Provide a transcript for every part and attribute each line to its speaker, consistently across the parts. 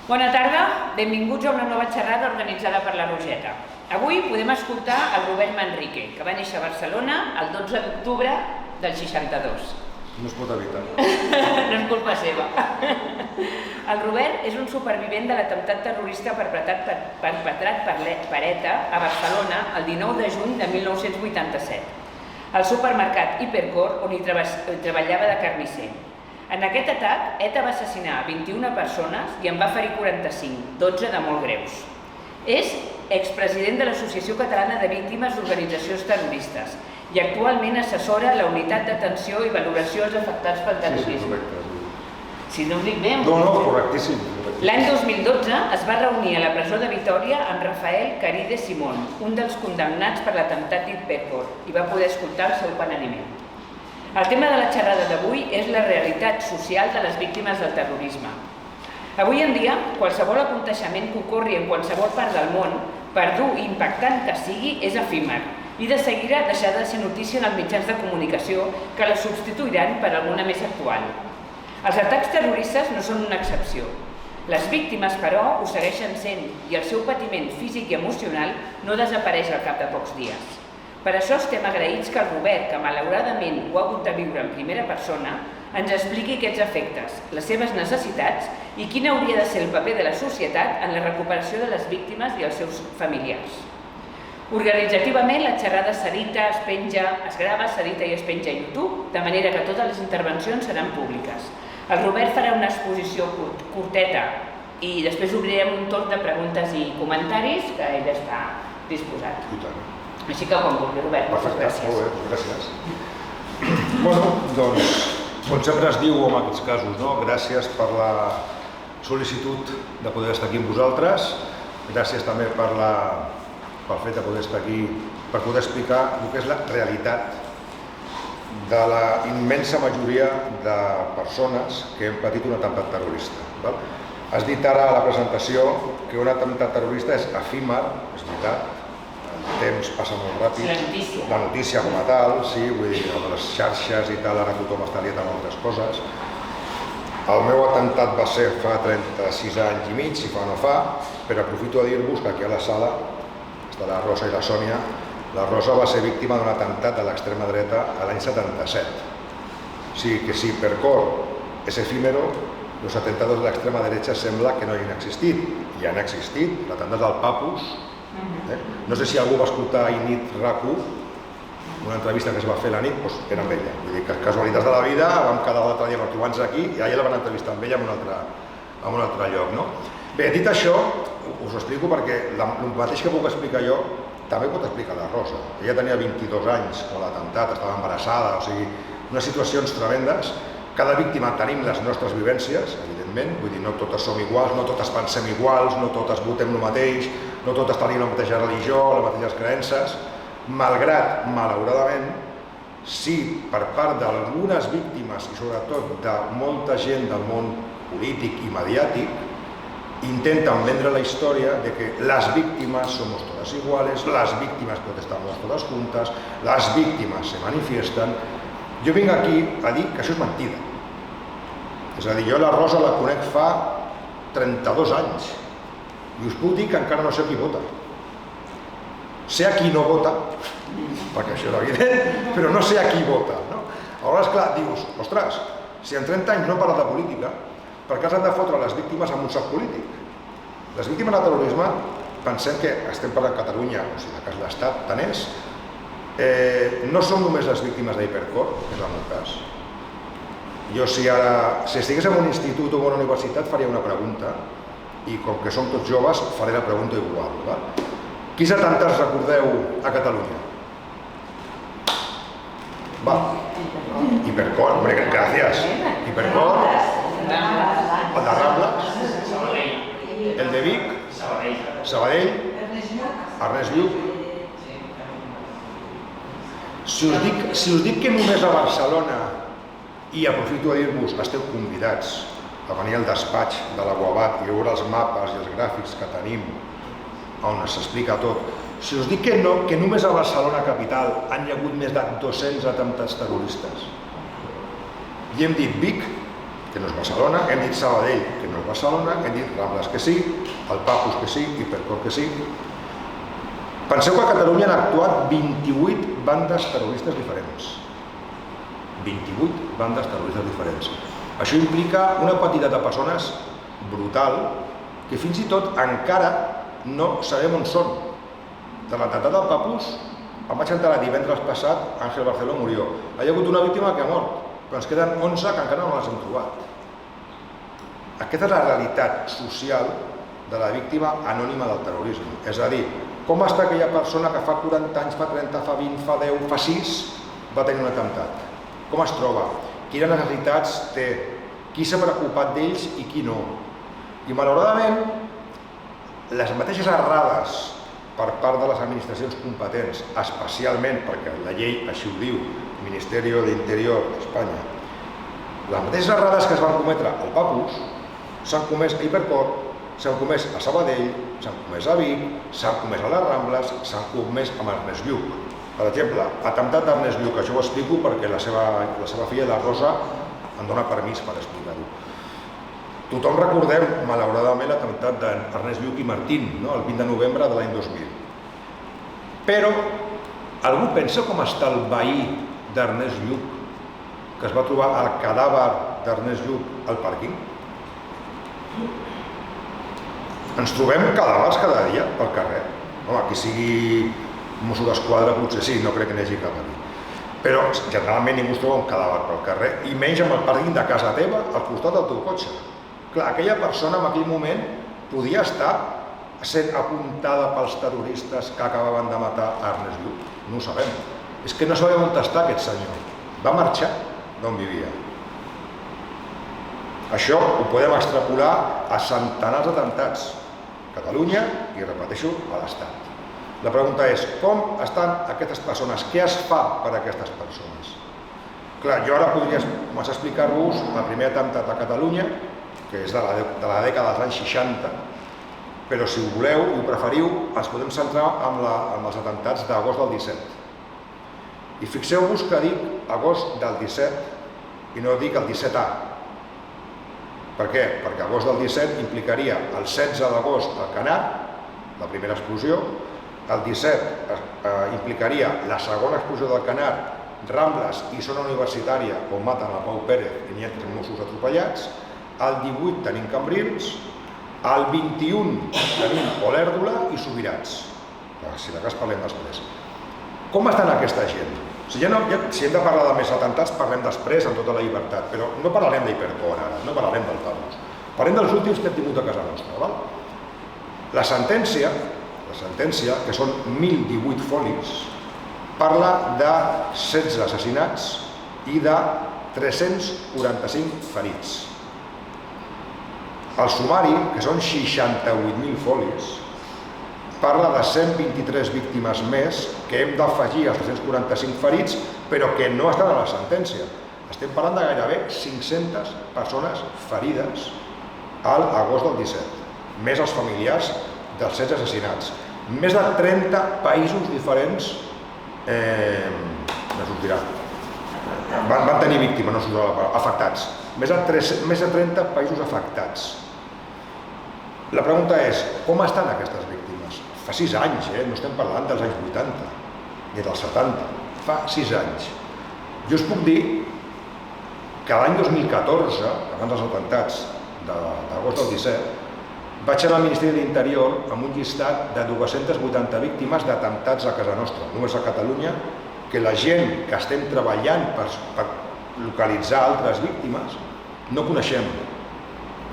Speaker 1: Bona tarda, benvinguts a una nova xerrada organitzada per la Roseta. Avui podem escoltar el Robert Manrique, que va néixer a Barcelona el 12 d'octubre del 62.
Speaker 2: No es pot evitar.
Speaker 1: No és culpa seva. El Robert és un supervivent de l'atemptat terrorista perpetrat per ETA a Barcelona el 19 de juny de 1987, al supermercat Hipercor, on hi treballava de carnisser. En aquest atac, ETA va assassinar 21 persones i en va ferir 45, 12 de molt greus. És expresident de l'Associació Catalana de Víctimes d'Organitzacions Terroristes i actualment assessora la Unitat d'Atenció i Valoració als Afectats pel Terrorisme. Si no ho dic bé...
Speaker 2: No, correctíssim.
Speaker 1: L'any 2012 es va reunir a la presó de Vitòria amb Rafael Caride Simón, un dels condemnats per l'atemptat d'Hipercor, i va poder escoltar el seu penediment. El tema de la xerrada d'avui és la realitat social de les víctimes del terrorisme. Avui en dia, qualsevol aconteixement que ocorri en qualsevol part del món, per dur i impactant que sigui, és efímer i de seguida deixarà de ser notícia en els mitjans de comunicació que la substituiran per alguna més actual. Els atacs terroristes no són una excepció. Les víctimes, però, ho segueixen sent i el seu patiment físic i emocional no desapareix al cap de pocs dies. Per això estem agraïts que el Robert, que malauradament ho ha hagut de viure en primera persona, ens expliqui aquests efectes, les seves necessitats i quin hauria de ser el paper de la societat en la recuperació de les víctimes i els seus familiars. Organitzativament, la xerrada s'edita, es penja, es grava, s'edita i es penja a YouTube, de manera que totes les intervencions seran públiques. El Robert farà una exposició curteta i després obrirem un torn de preguntes i comentaris, que ell està disposat. Així que quan vulgui, Robert, moltes gràcies.
Speaker 2: Molt bé, gràcies. Bueno, doncs, com sempre es diu en aquests casos, no? Gràcies per la sol·licitud de poder estar aquí amb vosaltres, gràcies també pel fet de poder estar aquí, per poder explicar el que és la realitat de la immensa majoria de persones que han patit un atemptat terrorista. Has dit ara a la presentació que un atemptat terrorista és efímer, és veritat, el temps passa molt ràpid, la notícia com a tal, sí, vull dir, amb les xarxes i tal, ara tothom està liat amb altres coses. El meu atemptat va ser fa 36 anys i mig, si fa o no fa, però aprofito a dir-vos que aquí a la sala està la Rosa i la Sònia. La Rosa va ser víctima d'un atemptat de l'extrema dreta l'any 77. O sigui que si Hipercor és efímero, los atentados de l'extrema derecha sembla que no hagin existit. I han existit, l'atemptat del Papus. No sé si algú va escoltar a Init Raku, una entrevista que es va fer la nit, doncs era amb ella. Vull dir que casualitats de la vida, vam quedar l'altre dia amb trobant-nos aquí i allà la van entrevistar amb ella en un altre lloc. No? Bé, dit això, us ho explico perquè el mateix que puc explicar jo també pot explicar la Rosa. Ella tenia 22 anys quan l'atemptat, estava embarassada, o sigui, unes situacions tremendes. Cada víctima tenim les nostres vivències, evidentment, vull dir, no totes som iguals, no totes pensem iguals, no totes votem el mateix, no totes tenim la mateixa religió, les mateixes creences, malgrat, malauradament, sí, per part d'algunes víctimes i sobretot de molta gent del món polític i mediàtic, intenten vendre la història de que les víctimes somos todas iguales, las víctimas protestamos todas juntas, las víctimas se manifiesten. Jo vinc aquí a dir que això és mentida. És a dir, jo la Rosa la conec fa 32 anys i us puc dir que encara no sé qui vota. Sé a qui no vota, perquè això és evident, però no sé a qui vota. Aleshores, clar, dius, ostres, si en 30 anys no he parlat de política, per què els han de fotre les víctimes amb un sac polític? Les víctimes del terrorisme, pensem que estem parlant de Catalunya, o sigui, que l'Estat tant és, no són només les víctimes d'Hipercor, que és el meu cas. Jo si estigués en un institut o en una universitat faria una pregunta i com que som tots joves faré la pregunta igual. Quins atemptats recordeu a Catalunya? Va, Hipercor, hombre, gràcies. Hipercor, el de Rambles, el de Vic, Sabadell, Ernest Lluch. Si us dic que només a Barcelona, i aprofito a dir-vos, esteu convidats a venir al despatx de la UABAT i veure els mapes i els gràfics que tenim on s'explica tot. Si us dic que només a Barcelona capital han hi hagut més de 200 atemptats terroristes i hem dit Vic, que no és Barcelona, hem dit Sabadell, que no és Barcelona, hem dit Rambles que sí, el Papus que sí, Hipercor que sí. Penseu que a Catalunya han actuat 28 bandes terroristes diferents. 28 bandes terroristes diferents. Això implica una quantitat de persones brutal que fins i tot encara no sabem on són. De l'atemptat del Papus, em vaig enterar divendres passat, Ángel Barceló murió. Hi ha hagut una víctima que ha mort, però ens queden 11 que encara no les hem trobat. Aquesta és la realitat social de la víctima anònima del terrorisme. És a dir, com està aquella persona que fa 40 anys, fa 30, fa 20, fa 10, fa 6, va tenir un atemptat? Com es troba? Quines necessitats té? Qui s'ha preocupat d'ells i qui no? I malauradament, les mateixes errades per part de les administracions competents, especialment perquè la llei així ho diu, Ministeri de l'Interior d'Espanya, les mateixes errades que es van cometre al Papus s'han comès a Hipercor, s'han comès a Sabadell, s'han comès a Vic, s'han comès a les Rambles, s'han comès amb Ernest Lluch. Per exemple, atemptat d'Ernest Lluch, això ho explico perquè la seva filla, la Rosa, em dona permís per explicar-ho. Tothom recordem, malauradament, l'atemptat d'Ernest Lluch i Martín, el 20 de novembre de l'any 2000. Però, algú pensa com està el veí d'Ernest Lluch, que es va trobar el cadàver d'Ernest Lluch al pàrquing? Ens trobem cadàvers cada dia pel carrer. Home, qui sigui Mosso d'Esquadra potser sí, no crec que n'hi hagi cap aquí. Però generalment ningú es troba un cadàver pel carrer, i menys amb el pàrquing de casa teva al costat del teu cotxe. Clar, aquella persona en aquell moment podia estar sent apuntada pels terroristes que acabaven de matar Ernest Lluch. No ho sabem. És que no sabem on està aquest senyor. Va marxar d'on vivia. Això ho podem extrapolar a centenars d'atemptats a Catalunya i, repeteixo, a l'Estat. La pregunta és, com estan aquestes persones? Què es fa per a aquestes persones? Clar, jo ara podria començar a explicar-vos el primer atemptat a Catalunya, que és de la dècada dels anys 60, però si ho voleu i ho preferiu, ens podem centrar en els atemptats d'agost del 17. I fixeu-vos que dic agost del 17 i no dic el 17A. Per què? Perquè agost del 17 implicaria el 16 d'agost al Canar, la primera explosió, el 17 implicaria la segona explosió del Canar, Rambles i zona universitària, on maten a Pau Pérez i n'hi ha 3 Mossos atropellats, el 18 tenim Cambrils, el 21 tenim Olèrdola i Subirats. Si de cas parlem després. Com estan aquesta gent? Si hem de parlar de més atemptats, parlem després amb tota la llibertat, però no parlarem d'Hipercor ara, no parlarem del Papus. Parlem dels últims que hem tingut a casa nostra. La sentència, que són 1.018 folis, parla de 16 assassinats i de 345 ferits. El sumari, que són 68.000 folis, parla de 123 víctimes més que hem d'afegir als 345 ferits, però que no estan a la sentència. Estem parlant de gairebé 500 persones ferides a l'agost del 17, més els familiars dels 16 assassinats. Més de 30 països diferents van tenir víctimes, no s'usa la paraula, afectats. Més de 30 països afectats. La pregunta és, com estan aquestes víctimes? Fa 6 anys, no estem parlant dels anys 80, ni dels 70, fa 6 anys. Jo us puc dir que l'any 2014, abans dels atemptats d'agost del 17, vaig anar al Ministeri de l'Interior amb un llistat de 280 víctimes d'atemptats a casa nostra, només a Catalunya, que la gent que estem treballant per localitzar altres víctimes no coneixem.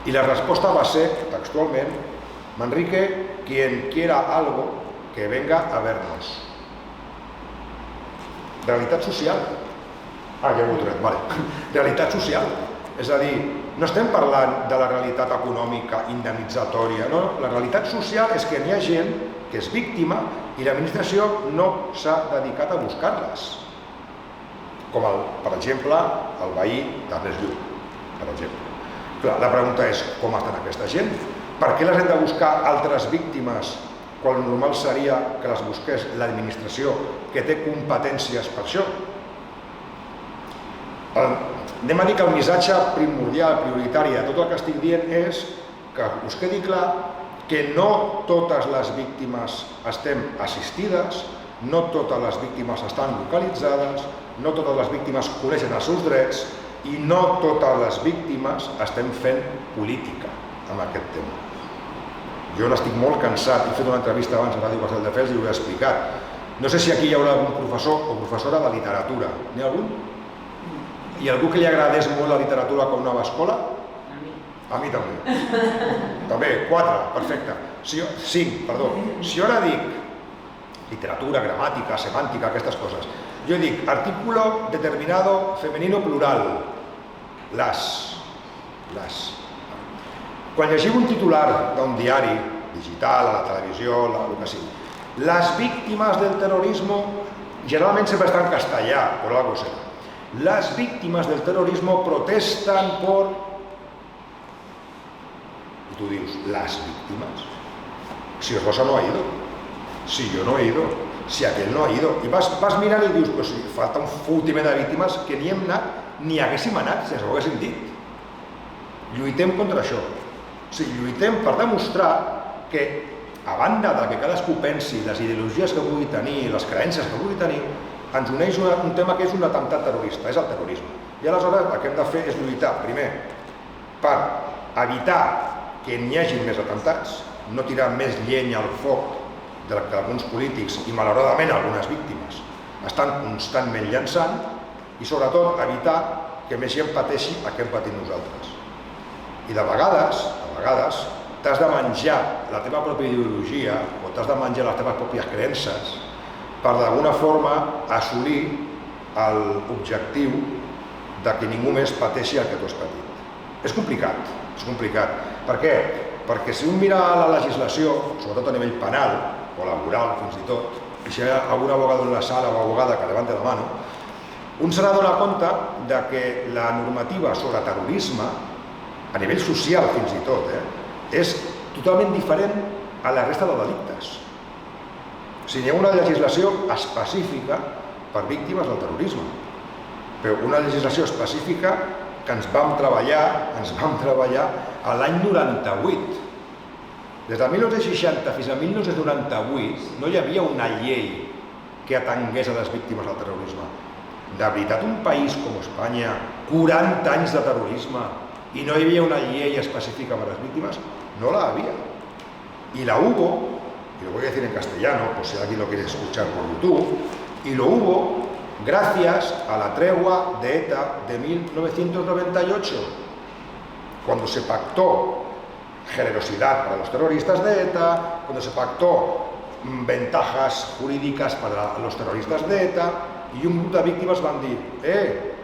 Speaker 2: I la resposta va ser, textualment, Manrique, quien quiera algo, que venga a vernos. Realitat social. Ja ho he tret, vale. Realitat social. És a dir, no estem parlant de la realitat econòmica indemnitzatòria, no? La realitat social és que n'hi ha gent que és víctima i l'administració no s'ha dedicat a buscar-les. Com, per exemple, el veí d'Ernest Lluch, per exemple. La pregunta és, com estan aquesta gent? Per què les hem de buscar altres víctimes quan el normal seria que les busqués l'administració, que té competències per això? anem a dir que el missatge primordial, prioritari de tot el que estic dient és que us quedi clar que no totes les víctimes estem assistides, no totes les víctimes estan localitzades, no totes les víctimes coneixen els seus drets i no totes les víctimes estem fent política amb aquest tema. Jo n'estic molt cansat, he fet una entrevista abans a Ràdio Castelldefels i ho he explicat. No sé si aquí hi haurà algun professor o professora de literatura. N'hi ha algun? I algú que li agradés molt la literatura com anava a escola? A mi també. També, 4, perfecte. 5, perdó. Si jo ara dic literatura, gramàtica, semàntica, aquestes coses, jo dic artículo determinado femenino plural. Las. Quan llegiu un titular d'un diari digital, a la televisió, el que sigui, les víctimes del terrorismo, generalment sempre està en castellà, por algo será. Las víctimas del terrorismo protestan por... Y tú dius, ¿las víctimas? Si Rosa no ha ido, si yo no he ido, si aquell no ha ido. I vas mirant i dius, pues falta un fotimer de víctimes que ni hem anat, ni haguéssim anat, sense ho haguéssim dit. Lluitem contra això. O sigui, lluitem per demostrar que, a banda de que cadascú pensi les ideologies que pugui tenir, les creences que pugui tenir, ens uneix un tema que és un atemptat terrorista, és el terrorisme. I aleshores el que hem de fer és lluitar, primer, per evitar que n'hi hagi més atemptats, no tirar més llenya al foc que alguns polítics i malauradament algunes víctimes estan constantment llançant, i sobretot evitar que més gent pateixi el que hem patit nosaltres. I de vegades, t'has de menjar la teva pròpia ideologia o t'has de menjar les teves pròpies creences per d'alguna forma assolir l'objectiu de que ningú més pateixi el que tu has patit. És complicat. Per què? Perquè si un mira la legislació, sobretot a nivell penal o laboral fins i tot, i si hi ha algun abogat en la sala o abogada que levante la mano, un s'ha de donar compte de que la normativa sobre terrorisme, a nivell social fins i tot, és totalment diferent a la resta de delictes. O sigui, hi ha una legislació específica per víctimes del terrorisme, però una legislació específica que ens vam treballar l'any 98. Des de 1960 fins a 1998 no hi havia una llei que atengués a les víctimes del terrorisme. De veritat, un país com Espanya, 40 anys de terrorisme, y no había una ley específica para las víctimas, no la había. Y la hubo, y lo voy a decir en castellano, por si alguien lo quiere escuchar por YouTube, y lo hubo gracias a la tregua de ETA de 1998, cuando se pactó generosidad para los terroristas de ETA, cuando se pactó ventajas jurídicas para los terroristas de ETA, y un grupo de víctimas van a decir,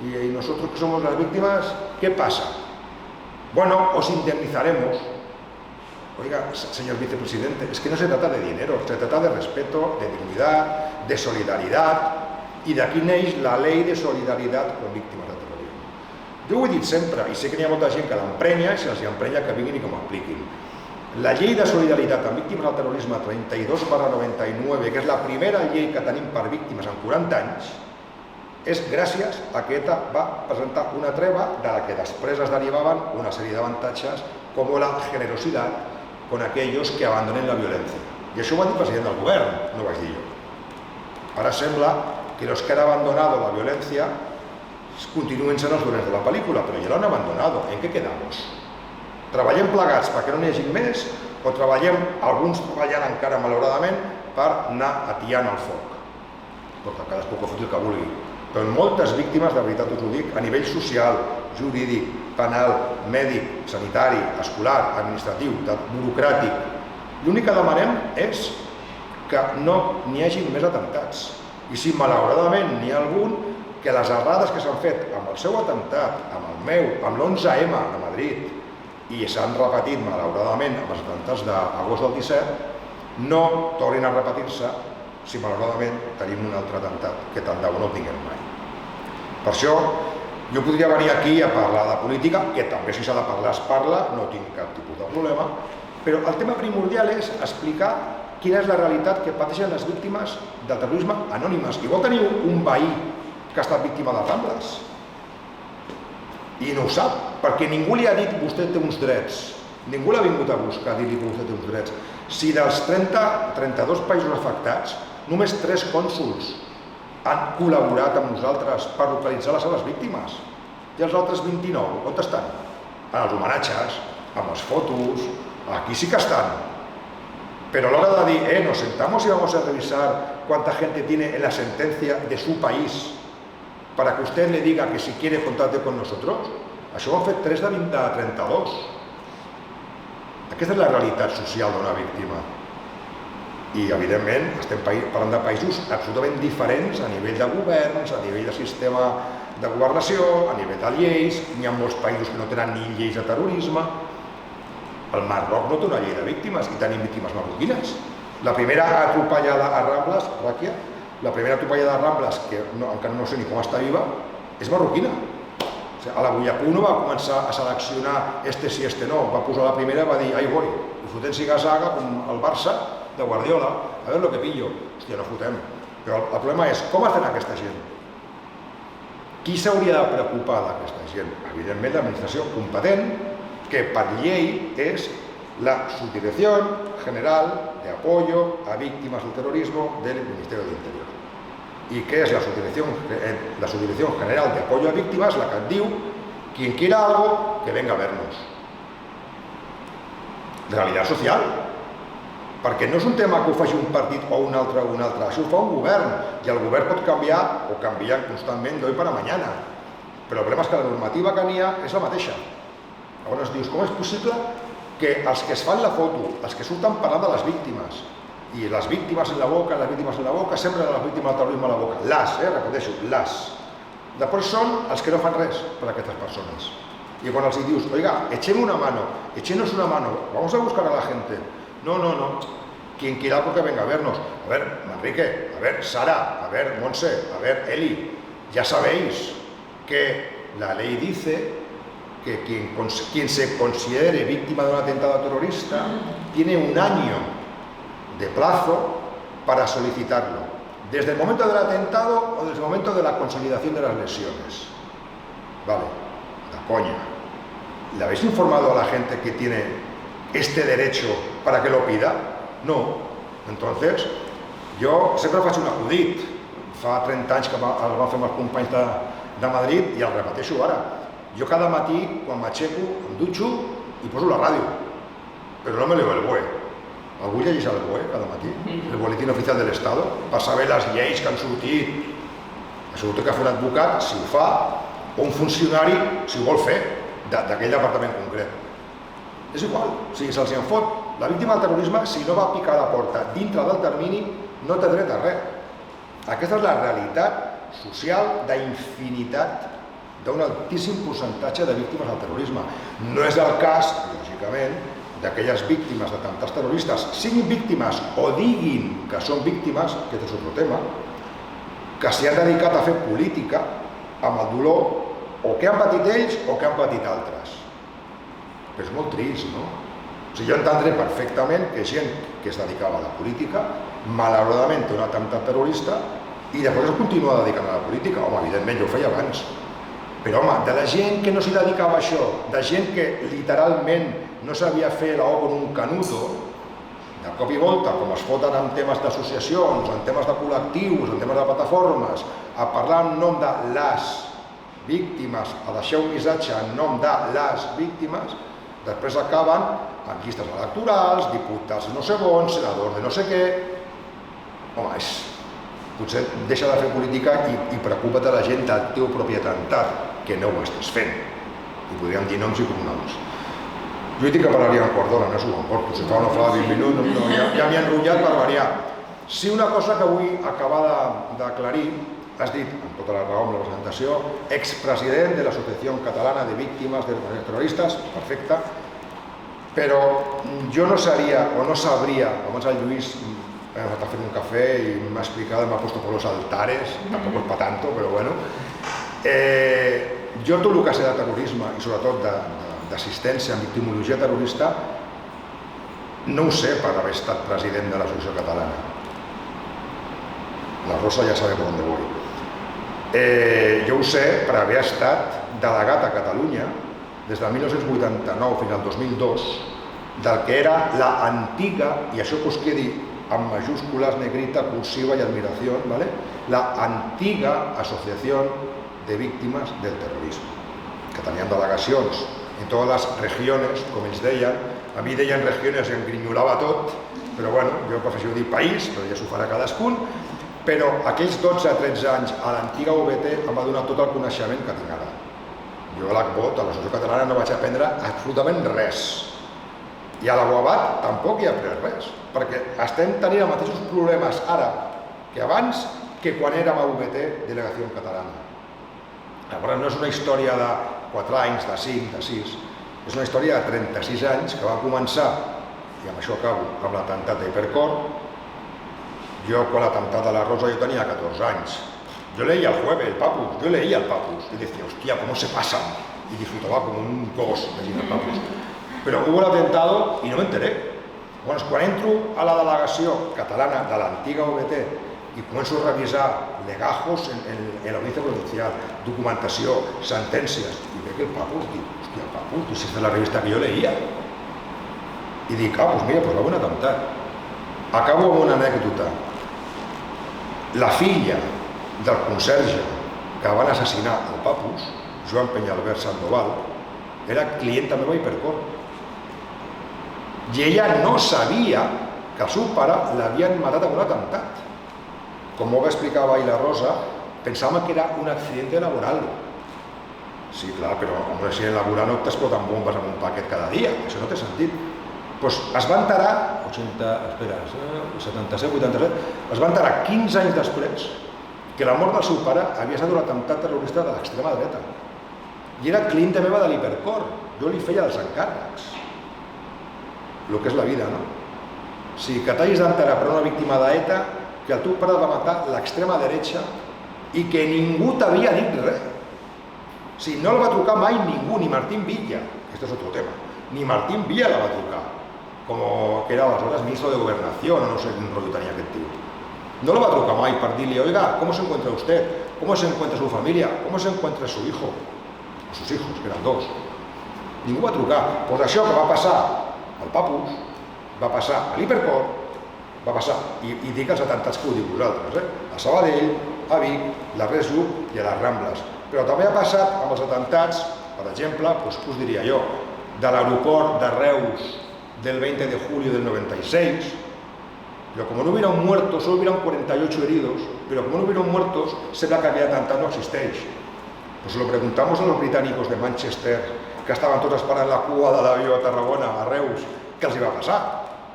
Speaker 2: y nosotros que somos las víctimas, ¿qué pasa? Bueno, os indemnizaremos. Oiga, señor vicepresidente, es que no se trata de dinero, se trata de respeto, de dignidad, de solidaridad, y de aquí neix la ley de solidaridad con víctimes de terrorisme. Jo ho he dit sempre, i sé que n'hi ha molta gent que l'emprenya, i si els emprenya que vinguin i que m'ho expliquin. La llei de solidaritat amb víctimes del terrorisme 32/99, que és la primera llei que tenim per víctimes en 40 anys, és gràcies a que ETA va presentar una treva de la que després es derivaven una sèrie d'avantatges com la generositat con aquellos que abandonen la violència. I això ho va dir el president del govern, no ho vaig dir jo. Ara sembla que los que han abandonado la violencia continuen sent els dolents de la pel·lícula, però ja l'han abandonado. ¿En què quedamos? Treballem plegats perquè no n'hi hagi més o treballem, alguns treballant encara malauradament, per anar atiant el foc? Perquè cadascú pot fer el que vulgui. Però moltes víctimes, de veritat us ho dic, a nivell social, jurídic, penal, mèdic, sanitari, escolar, administratiu, burocràtic, l'únic que demanem és que no n'hi hagi més atemptats. I si malauradament n'hi ha algun, que les errades que s'han fet amb el seu atemptat, amb el meu, amb l'11M a Madrid, i s'han repetit malauradament amb els atemptats d'agost del 17, no tornin a repetir-se si malauradament tenim un altre atemptat, que tant de bo no el tinguem mai. Per això, jo podria venir aquí a parlar de política, que també si s'ha de parlar es parla, no tinc cap tipus de problema, però el tema primordial és explicar quina és la realitat que pateixen les víctimes del terrorisme anònimes. Igual teniu un veí que ha estat víctima de Rambles, I no ho sap, perquè ningú li ha dit vostè té uns drets. Ningú l'ha vingut a buscar a dir-li que vostè té uns drets. Si dels 32 països afectats, només 3 cònsols han col·laborat amb nosaltres per localitzar les seves víctimes. I els altres 29, on estan? En els homenatges, amb les fotos, aquí sí que estan. Pero a la hora de decir, nos sentamos y vamos a revisar cuánta gente tiene en la sentencia de su país para que usted le diga que si quiere contacte con nosotros, això ho han fet 3 de 32. Aquesta és la realitat social d'una víctima. I, evidentment, estem parlant de països absolutament diferents a nivell de governs, a nivell de sistema de governació, a nivell de lleis. N'hi ha molts països que no tenen ni lleis de terrorisme. El Marroc no té una llei de víctimes i tenim víctimes marroquines. La primera atropellada a Rambles, Ràquia, la primera atropellada a Rambles, que encara no sé ni com està viva, és marroquina. O sigui, a la Guiapú no va començar a seleccionar este sí, este no. Va posar la primera i va dir, ai voy, i fotent-s'hi gasaga com el Barça de Guardiola, a veure lo que pillo. Hòstia, no fotem. Però el problema és, com hacen aquesta gent? Qui s'hauria de preocupar d'aquesta gent? Evidentment, l'administració competent, que per llei és la Subdirección General de Apoyo a Víctimas del Terrorismo del Ministerio del Interior. ¿Y qué es la Subdirección General de Apoyo a Víctimas? La que et diu, quien quiera algo, que venga a vernos. De realitat social. Perquè no és un tema que ho faci un partit o un altre, això ho fa un govern, i el govern pot canviar o canviar constantment d'hoy para mañana. Però el problema és que la normativa que n'hi ha és la mateixa. Llavors dius, com és possible que els que es fan la foto, els que surten parlant de les víctimes, i les víctimes en la boca, sempre les víctimes del terrorisme a la boca, repeteixo, després són els que no fan res per a aquestes persones. I quan els dius, oiga, echemos una mano, vamos a buscar a la gente. No, quien quiera algo que venga a vernos. A ver, Manrique, a ver, Sara, a ver, Monse, a ver, Eli, ya sabéis que la ley dice que quien se considere víctima de un atentado terrorista tiene un año de plazo para solicitarlo, desde el momento del atentado o desde el momento de la consolidación de las lesiones. Vale, la coña. ¿Le habéis informado a la gente que tiene este derecho para que lo pida? No. Entonces, jo sempre faig un acudit. Fa 30 anys que el vam fer amb els companys de Madrid i el repeteixo ara. Jo cada matí, quan m'aixeco, em dutxo i poso la ràdio, però no me leo el BOE. Algú llegeix el BOE cada matí, el Boletín Oficial del Estado, per saber les lleis que han sortit. Això ho té que fer un advocat, si ho fa, o un funcionari, si ho vol fer, d'aquell departament concret. És igual, o sigui, se'ls en fot. La víctima del terrorisme, si no va picar a la porta dintre del termini, no té dret a res. Aquesta és la realitat social d'infinitat d'un altíssim percentatge de víctimes del terrorisme. No és el cas, lògicament, d'aquelles víctimes d'atemptats terroristes, siguin víctimes o diguin que són víctimes, que és un altre tema, que s'hi han dedicat a fer política amb el dolor o que han patit ells o que han patit altres. Però és molt trist, no? O sigui, jo entendré perfectament que gent que es dedicava a la política, malauradament té un atemptat terrorista i després es continua dedicant a la política. Home, evidentment, jo ho feia abans. Però, home, de la gent que no s'hi dedicava a això, de gent que literalment no sabia fer la O con un canuto, de cop i volta, com es foten en temes d'associacions, en temes de col·lectius, en temes de plataformes, a parlar en nom de les víctimes, a deixar un missatge en nom de les víctimes, després acaben amb llistes electorals, diputats no sé bons, senadors de no sé què. Home, potser deixa de fer política i preocupa't de la gent del teu propi atemptat, que no ho estàs fent. I podríem dir noms i cognoms. Jo he dit que parlaria en quart d'hora, no s'ho emporto. Si fa o no fa 20 minuts, ja m'hi he enrotllat per variar. Sí, una cosa que vull acabar d'aclarir, has dit, amb tota la raó, amb la presentació, expresident de l'Associació Catalana de Víctimes de Terroristes, perfecte, però jo no seria o no sabria, abans el Lluís m'ha anat a fer un cafè i m'ha explicat, m'ha puesto por los altares, tampoc és pa tanto, però bueno. Jo tot el que sé de terrorisme i sobretot d'assistència en victimologia terrorista no ho sé per haver estat president de l'Associació Catalana. La Rosa ja sabe por dónde voy. Jo ho sé per haver estat delegat a Catalunya, des del 1989 fins al 2002, del que era la antiga, i això que us quedi amb majúscules, negrita, cursiva i admiració, ¿vale? La antiga Asociación de Víctimas del Terrorismo, que tenien delegacions en totes les regions, com ells deien. A mi deien regions i em grinyolava tot, però bueno, jo prefereixo dir país, però ja s'ho farà cadascun. Però aquells 12-13 anys a l'antiga UBT em va donar tot el coneixement que tinc ara. Jo a l'ACBOT, a l'Associació Catalana, no vaig aprendre absolutament res. I a la UABAT tampoc hi ha après res, perquè estem tenint els mateixos problemes ara que abans que quan érem a UBT, Delegació Catalana. Llavors no és una història de 4 anys, de 5, de 6, és una història de 36 anys que va començar, i amb això acabo, amb l'atemptat d'Hipercor. Jo, quan l'atemptat de la Rosa, jo tenia 14 anys. Yo leía el jueves, el Papus, yo leía el Papus, y decía, hostia, cómo se pasan, y disfrutaba como un gos llegint el Papus. Però hubo l'atentado i no m'enteré. Llavors, quan entro a la delegació catalana de l'antiga OBT i començo a revisar legajos en l'Audiencia Provincial, documentació, sentències, i veig el Papus, dic, hòstia, el Papus, si és de la revista que jo leía. I dic, doncs mira, va haver un atemptat. Acabo amb una anècdota. La filla del conserge que van assassinar el Papus, Joan Peñalver Sandoval, era clienta meva a Hipercor. I ella no sabia que el seu pare l'havien matat amb un atemptat. Com ho va explicar ahir la Rosa, pensàvem que era un accident laboral. Sí, clar, però amb un accident laboral no t'exploten bombes amb un paquet cada dia, això no té sentit. Doncs es va enterar, 77, 87, es va enterar 15 anys després que la mort del seu pare havia estat un atemptat terrorista de l'extrema dreta. I era clienta meva de l'Hipercor, jo li feia els encàrrecs. El que és la vida, no? O sigui, que t'hagis d'enterar per una víctima d'ETA que el teu pare va matar l'extrema dreta i que ningú t'havia dit res. O sigui, no el va trucar mai ningú, ni Martín Villa, aquest és otro tema, ni Martín Villa la va trucar, com que era aleshores ministro de Gobernación, no sé quin rotllo tenia aquest tio. No lo va trucar mai per dir-li, oiga, ¿cómo se encuentra usted? ¿Cómo se encuentra su familia? ¿Cómo se encuentra su hijo? O sus hijos, que eren 2. Ningú va trucar. Doncs això que va passar al Papus, va passar a l'Hipercor, va passar, i dic els atemptats que ho diu vosaltres, a Sabadell, a Vic, la Resu i a les Rambles. Però també ha passat amb els atemptats, per exemple, doncs us diria jo, de l'aeroport de Reus del 20 de julio del 96, pero como no hubieran muertos, solo hubieran 48 heridos, pero como no hubieran muertos, sembla que aquell atemptat no existeix. Pues lo preguntamos a los británicos de Manchester, que estaven tots esperant la cua de l'avió a Tarragona, a Reus, què els hi va passar?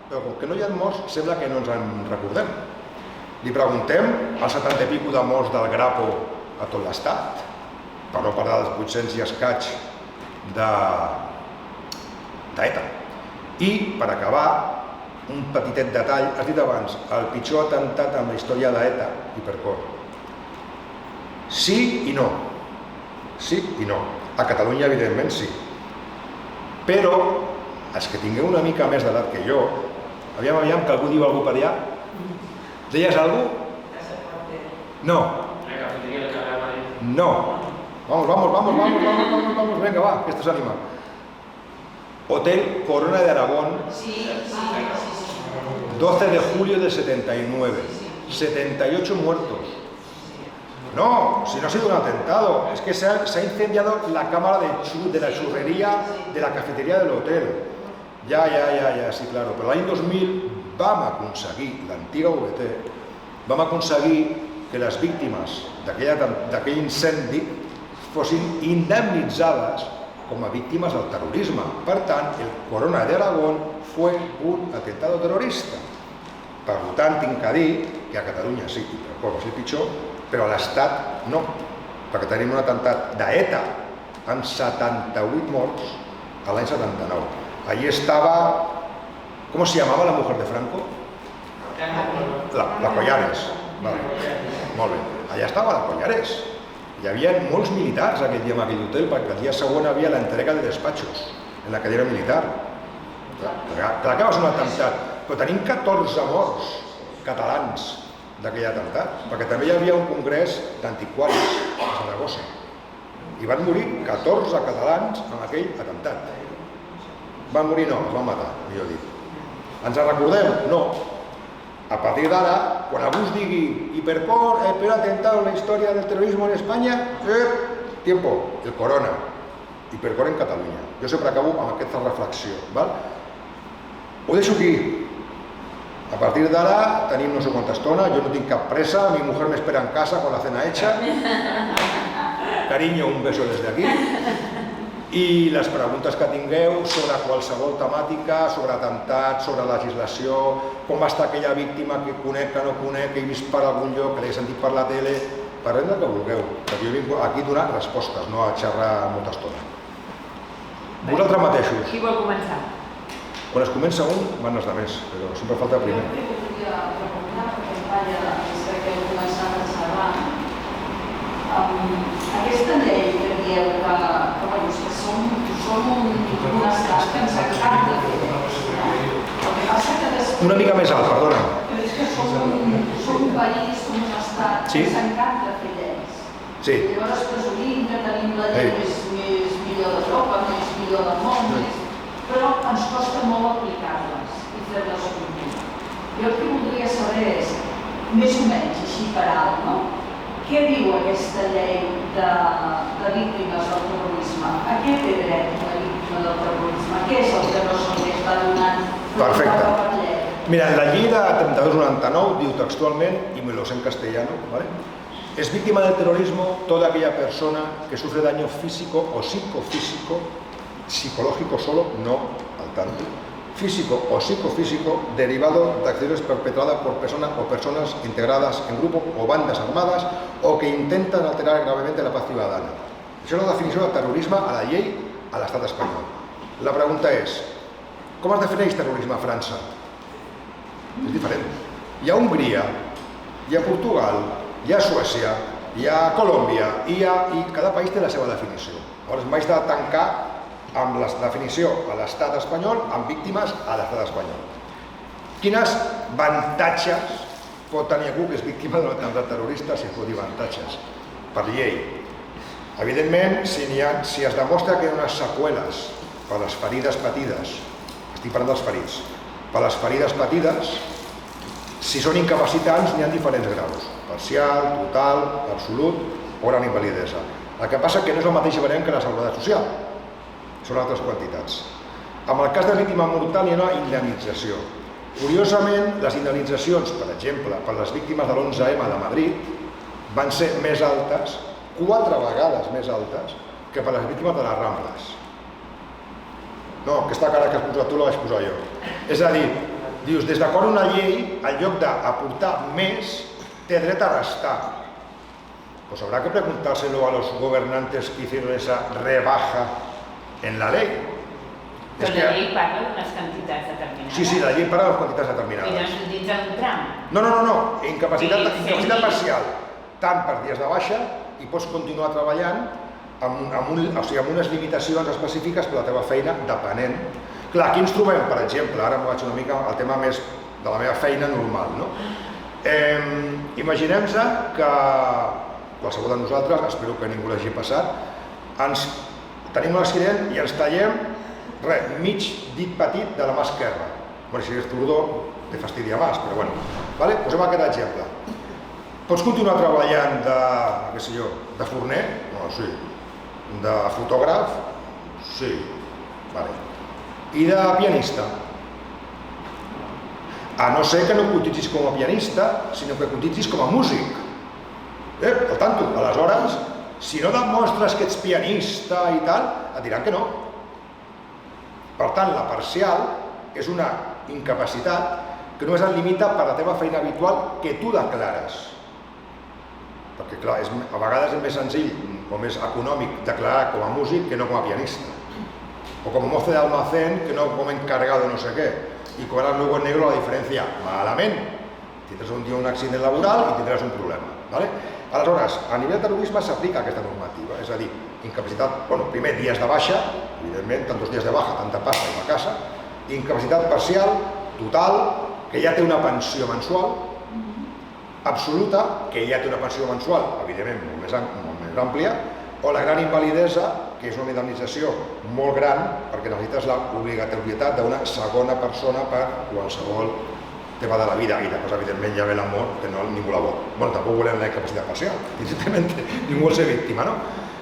Speaker 2: Però com que no hi ha morts, sembla que no ens en recordem. Li preguntem als 70 i pico de morts del Grapo a tot l'estat, per no parlar dels 800 i escaig d'ETA. I, per acabar, un petitet detall, has dit abans, el pitjor atemptat en la història d'ETA, Hipercor. Sí i no. Sí i no. A Catalunya, evidentment, sí. Però, els que tingueu una mica més d'edat que jo, aviam que algú diu alguna per allà. Deies alguna cosa? No. No. Vamos, venga, va, que estàs ànima. Hotel Corona de Aragón, 12 de julio del 79, 78 muertos. No, si no ha sido un atentado, es que se ha incendiado la cámara de la churrería de la cafetería del hotel. Ja, sí, claro. Però l'any 2000 vam aconseguir, l'antiga UBT, vam aconseguir que les víctimes d'aquell incendi fossin indemnitzades com a víctimes del terrorisme. Per tant, el Corona de Aragón fue un atentado terrorista. Per tant, tinc que dir que a Catalunya sí, però va ser pitjor, però a l'Estat no, perquè tenim un atemptat d'ETA amb 78 morts a l'any 79. Allí estaba, ¿cómo se llamaba la mujer de Franco? La Collares. Vale. Molt bé. Allà estava la Collares. Hi havia molts militars aquell dia en aquell hotel, perquè el dia següent havia l'entrega de despatxos en la cadira militar. Clar que va ser un atemptat, però tenim 14 morts catalans d'aquell atemptat, perquè també hi havia un congrés d'antiquaris a Saragossa. I van morir 14 catalans en aquell atemptat. Van morir no, els van matar, millor dit. Ens en recordem? No. A partir d'ara, quan algú us digui y per peor atentado en la història del terrorisme en Espanya, tiempo, el corona. I per en Catalunya. Jo sempre acabo amb aquesta reflexió. Ho deixo aquí. A partir d'ara tenim no sé quanta estona, jo no tinc cap pressa, mi mujer me espera en casa con la cena hecha. Cariño, un beso desde aquí. I les preguntes que tingueu sobre qualsevol temàtica, sobre atemptats, sobre legislació, com va estar aquella víctima que conec, que no conec, que he vist per algun lloc, que l'he sentit per la tele, parlem del que vulgueu, perquè jo vinc aquí a donar respostes, no a xerrar molta estona. Vosaltres mateixos.
Speaker 1: Qui vol començar?
Speaker 2: Quan es comença un, van els altres, però sempre falta el primer.
Speaker 3: Jo volia recordar, perquè em falla, des que heu començat a xerrar, aquesta llei que dieu que som un estat que ens encanta fer lleis. El que passa que després...
Speaker 2: Una mica més alt, perdona.
Speaker 3: És que som un país, som un estat que ens encanta fer lleis.
Speaker 2: Sí.
Speaker 3: Llavors presumim que tenim la llei més millor d'Europa, més millor del món, però ens costa molt aplicar-les i fer-les complir. Jo el que voldria saber és, més o menys així per alt, no? Què diu aquesta llei de víctimes del terrorisme? A què té dret una víctima del terrorisme? Què és el que no se li està donant per llei?
Speaker 2: Mira, la llei de 3299 diu textualment, y me lo sé en castellano, ¿vale? Es víctima del terrorismo toda aquella persona que sufre daño físico o psicofísico, psicológico solo, no al tanto, físico o psicofísico derivado de acciones perpetradas por personas o personas integradas en grupos o bandas armadas o que intentan alterar gravemente la paz ciudadana. Això és la definició de terrorisme a la llei a l'estat espanyol. La pregunta és, com es defineix terrorisme a França? És diferent. Hi ha Hongria, hi ha Portugal, hi ha Suècia, hi ha Colòmbia, i cada país té la seva definició. Llavors m'haig de tancar amb la definició a l'estat espanyol, amb víctimes a l'estat espanyol. Quines avantatges pot tenir algú que és víctima d'un atemptat terrorista, si es pot dir avantatges? Per llei. Evidentment, si es demostra que hi ha unes seqüeles per les ferides patides, estic parlant dels ferits, per les ferides patides, si són incapacitants n'hi ha diferents graus, parcial, total, absolut o gran invalidesa. El que passa que no és el mateix barem que la seguretat social, són altres quantitats. En el cas de víctima mortal hi ha una indemnització. Curiosament, les indemnitzacions, per exemple, per les víctimes de l'11M de Madrid, van ser més altes, 4 vegades més altes, que per les víctimes de les Rambles. No, aquesta cara que has posat tu la vaig posar jo. És a dir, dius, des d'acord una llei, en lloc d'aportar més, té dret a restar. Pues habrá que preguntárselo a los gobernantes que hicieron esa rebaja en la ley.
Speaker 1: Però la llei parla d'unes quantitats determinades.
Speaker 2: Sí, la llei parla d'unes quantitats determinades.
Speaker 1: I no dins d'un tram.
Speaker 2: No, incapacitat parcial. Tant per dies de baixa i pots continuar treballant amb unes limitacions específiques per la teva feina depenent. Clar, aquí ens trobem, per exemple, ara em vaig una mica al tema més de la meva feina normal, no? Imaginem-se que qualsevol de nosaltres, espero que ningú l'hagi passat, tenim un accident i ens tallem mig dit petit de la mà esquerra. Si és tordó, te fastidia més, però bueno. Posem aquest exemple. Pots continuar treballant de forner? No, sí. De fotògraf? Sí. I de pianista? A no ser que no cotitzis com a pianista, sinó que cotitzis com a músic. Al tanto, aleshores, si no demostres que ets pianista i tal, et diran que no. Per tant, la parcial és una incapacitat que només et limita per la teva feina habitual que tu declares. Perquè, clar, a vegades és més senzill o més econòmic declarar com a músic que no com a pianista. O com a mozo de almacén que no com a encargado no sé què. I cobras luego en negro la diferència. Malament. Tindràs un dia un accident laboral i tindràs un problema. Aleshores, a nivell de terrorisme s'aplica aquesta normativa, és a dir, incapacitat, primer dies de baixa, evidentment, tantos dies de baja, tanta pasta i la casa, incapacitat parcial, total, que ja té una pensió mensual, absoluta, que ja té una pensió mensual, evidentment, molt més àmplia, o la gran invalidesa, que és una indemnització molt gran perquè necessites l'obligatorietat d'una segona persona per qualsevol tema de la vida, i després evidentment ja ve la mort, que no ningú la vol. Bueno, tampoc volem la incapacitat parcial, evidentment ningú vol ser víctima, no?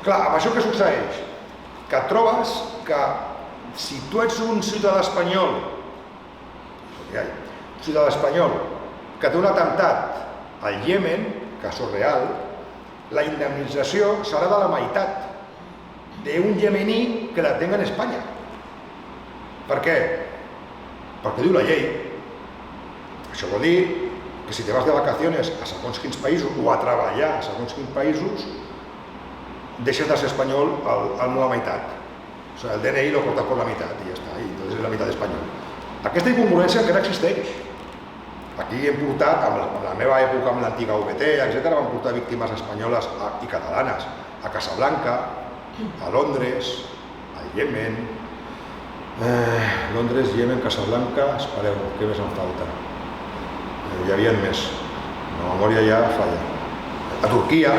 Speaker 2: Clar, amb això què succeeix? Que trobes que si tu ets un ciutadà espanyol, que té un atemptat al Iemen, caso real, la indemnització serà de la meitat d'un iemení que la tenga en Espanya. Per què? Perquè diu la llei. Això vol dir que si te vas de vacaciones a segons quins països o a treballar a segons quins països, deixes de ser espanyol a la meitat. O sigui, el DNI lo cortas por la mitad i ja està, i entonces és la meitat espanyol. Aquesta incongruència encara existeix. Aquí hem portat, en la meva època, amb l'antiga VT, etc., vam portar víctimes espanyoles i catalanes a Casablanca, a Londres, al Iemen, Londres, Iemen, Casablanca, espereu, què més em falta? Hi havia més, la memòria ja falla. A Turquia,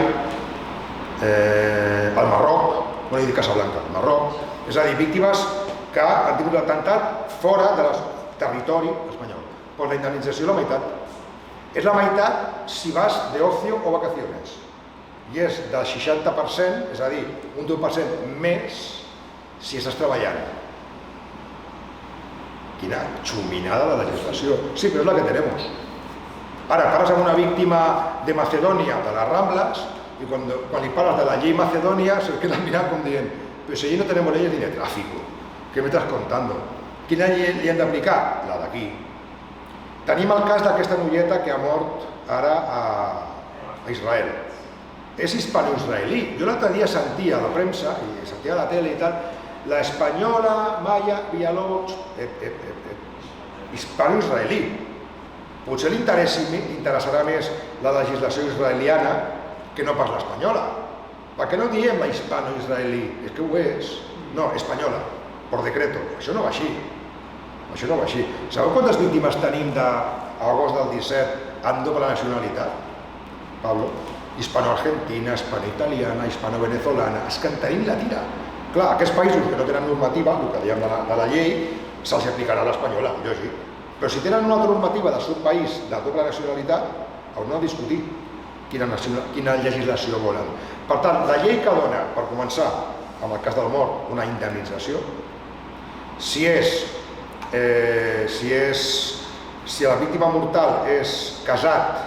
Speaker 2: al Marroc, no he dit Casablanca, al Marroc, és a dir, víctimes que han tingut l'atemptat fora del territori espanyol. Pues la indemnització és la meitat. És la meitat si vas de ocio o vacaciones. I és del 60%, és a dir, un 10% més si estàs treballant. Quina xuminada la legislació. Sí, però és la que tenemos. Ara, parles amb una víctima de Macedònia, de les Ramblas, i quan li parles de la llei Macedònia, se quedan mirant com dient, però si allí no tenemos leyes ni de tráfico, ¿qué me estás contando? Quina llei li hem d'aplicar? La d'aquí. Tenim el cas d'aquesta noieta que ha mort ara a Israel. És hispano-israelí. Jo l'altre dia sentia a la premsa, i sentia a la tele i tal, la espanyola Maya Villalobos, hispano-israelí. Potser li interessarà més la legislació israeliana que no pas l'espanyola. Per què no diem la hispano-israelí? És que ho és. No, espanyola, per decreto. Això no va així. Això no va així. Sabeu quantes víctimes tenim d'agost del 17 amb doble nacionalitat? Pablo, hispano-argentina, hispano-italiana, hispano-venezolana, és que en tenim la tira. Clar, aquests països que no tenen normativa, el que dèiem de la llei, se'ls aplicarà l'espanyola, lògic. Però si tenen una altra normativa del seu país de doble nacionalitat, hauran de discutir quina legislació volen. Per tant, la llei que dona, per començar, en el cas del mort, una indemnització, si la víctima mortal és casat,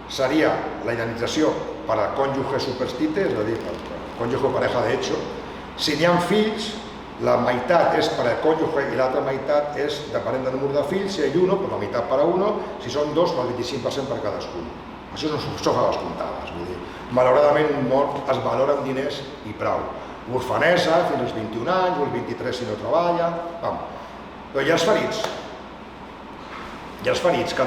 Speaker 2: seria la indemnització per al cònjuge superstite, és a dir, per al cònjuge o pareja de hecho. Si n'hi ha fills, la meitat és per al cònjuge i l'altra meitat és depenent del número de fills. Si hi ha uno, pues la meitat per a uno, si són dos, el 25% per cadascun. Això no són les comptades, vull dir. Malauradament un mort es valora en diners i prou. Orfanesa, fins als 21 anys, o als 23 si no treballa, Però hi ha els ferits que